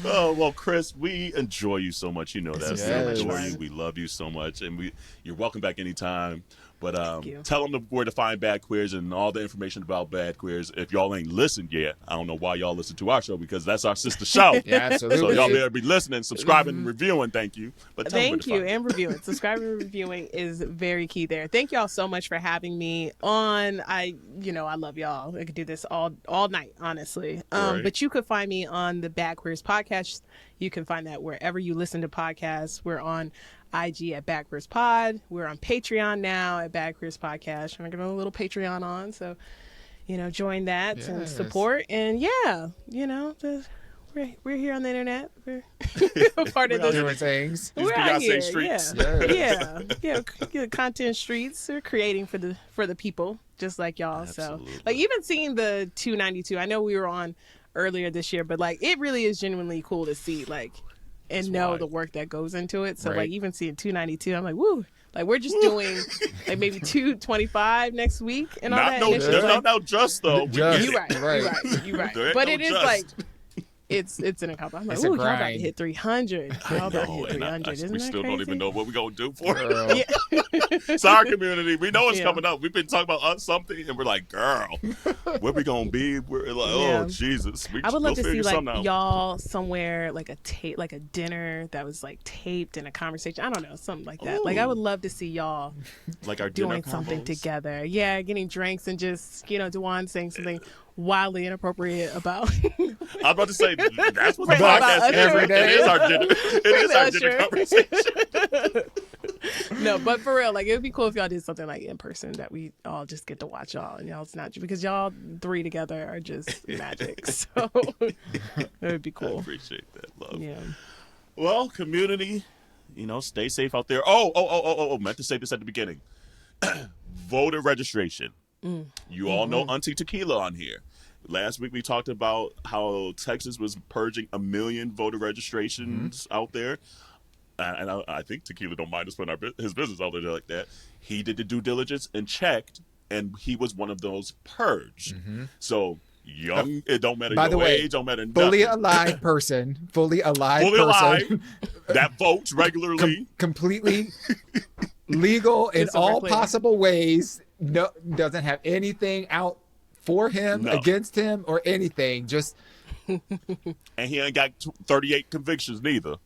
Oh, well, Kris, we enjoy you so much. You know that. Yes. We adore you. We love you so much. And you're welcome back anytime. But you. tell them where to find Bad Queers and all the information about Bad Queers. If y'all ain't listened yet, I don't know why y'all listen to our show, because that's our sister show. Yeah, absolutely. So y'all better be listening, subscribing, and reviewing. Thank you. But tell them where Thank to you, find and reviewing. Subscribing and reviewing is very key there. Thank y'all so much for having me on. I love y'all. I could do this all night, honestly. Right. But you could find me on the BadQueers podcast. You can find that wherever you listen to podcasts. We're on IG at BadQueersPod. We're on Patreon now at BadQueers Podcast. I'm gonna get a little Patreon on, so join that and support. And we're here on the internet. We're part of this. Doing things. We're out Beyonce here, streets. yeah. Content streets. We're creating for the people, just like y'all. Absolutely. So, even seeing the 292. I know we were on earlier this year, but it really is genuinely cool to see and know the work that goes into it. So even seeing 292, I'm like, woo. We're just doing maybe 225 next week and all that. There's no just though. Just. You're right. But it is it's an accomplishment. I'm like, ooh, y'all about to hit 300. Y'all about to hit 300. Isn't we that still crazy? don't even know what we're going to do for it. Sorry, community. We know it's coming up. We've been talking about something, and we're like, girl, where we going to be? We're like, oh, Jesus. I would love to see y'all somewhere, a dinner that was taped in a conversation. I don't know, something like that. Ooh. I would love to see y'all our doing something together. Yeah, getting drinks and just, Dewan saying something wildly inappropriate about. I'm about to say that's what the About podcast is every day. It is our dinner. It is our dinner conversation. No, but for real, it would be cool if y'all did something in person that we all just get to watch y'all and y'all's not, because y'all three together are just magic. So it would be cool. I appreciate that, love. Yeah. Well, community, stay safe out there. Oh, meant to say this at the beginning. Voter registration. You all know Auntie Tequila on here. Last week we talked about how Texas was purging 1 million voter registrations out there. And I think Tequila don't mind us putting his business out there like that. He did the due diligence and checked, and he was one of those purged. So young, it don't matter your age, don't matter nothing. Fully alive person. That votes regularly. Completely legal in all possible ways. No, doesn't have anything out for him, against him, or anything. Just and he ain't got 38 convictions neither.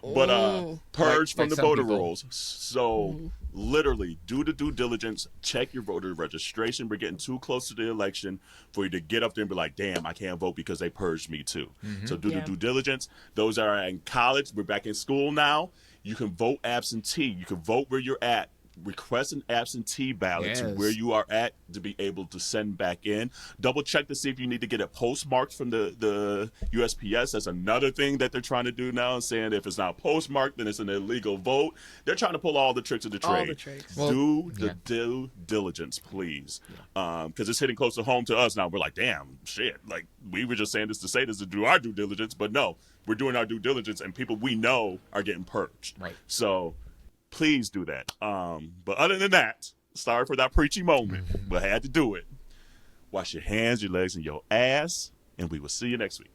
But purged from the voter rolls. So literally, do the due diligence. Check your voter registration. We're getting too close to the election for you to get up there and be like, damn, I can't vote because they purged me too. So do the due diligence. Those are in college. We're back in school now. You can vote absentee. You can vote where you're at. Request an absentee ballot to where you are at to be able to send back in. Double check to see if you need to get it postmarked from the USPS. That's another thing that they're trying to do now, saying if it's not postmarked, then it's an illegal vote. They're trying to pull all the tricks of the trade. All the tricks. Do the due diligence, please. Because it's hitting close to home to us now. We're like, damn, shit. We were just saying this to say this to do our due diligence, but no, we're doing our due diligence, and people we know are getting purged. Right. So please do that. But other than that, sorry for that preachy moment, but I had to do it. Wash your hands, your legs, and your ass, and we will see you next week.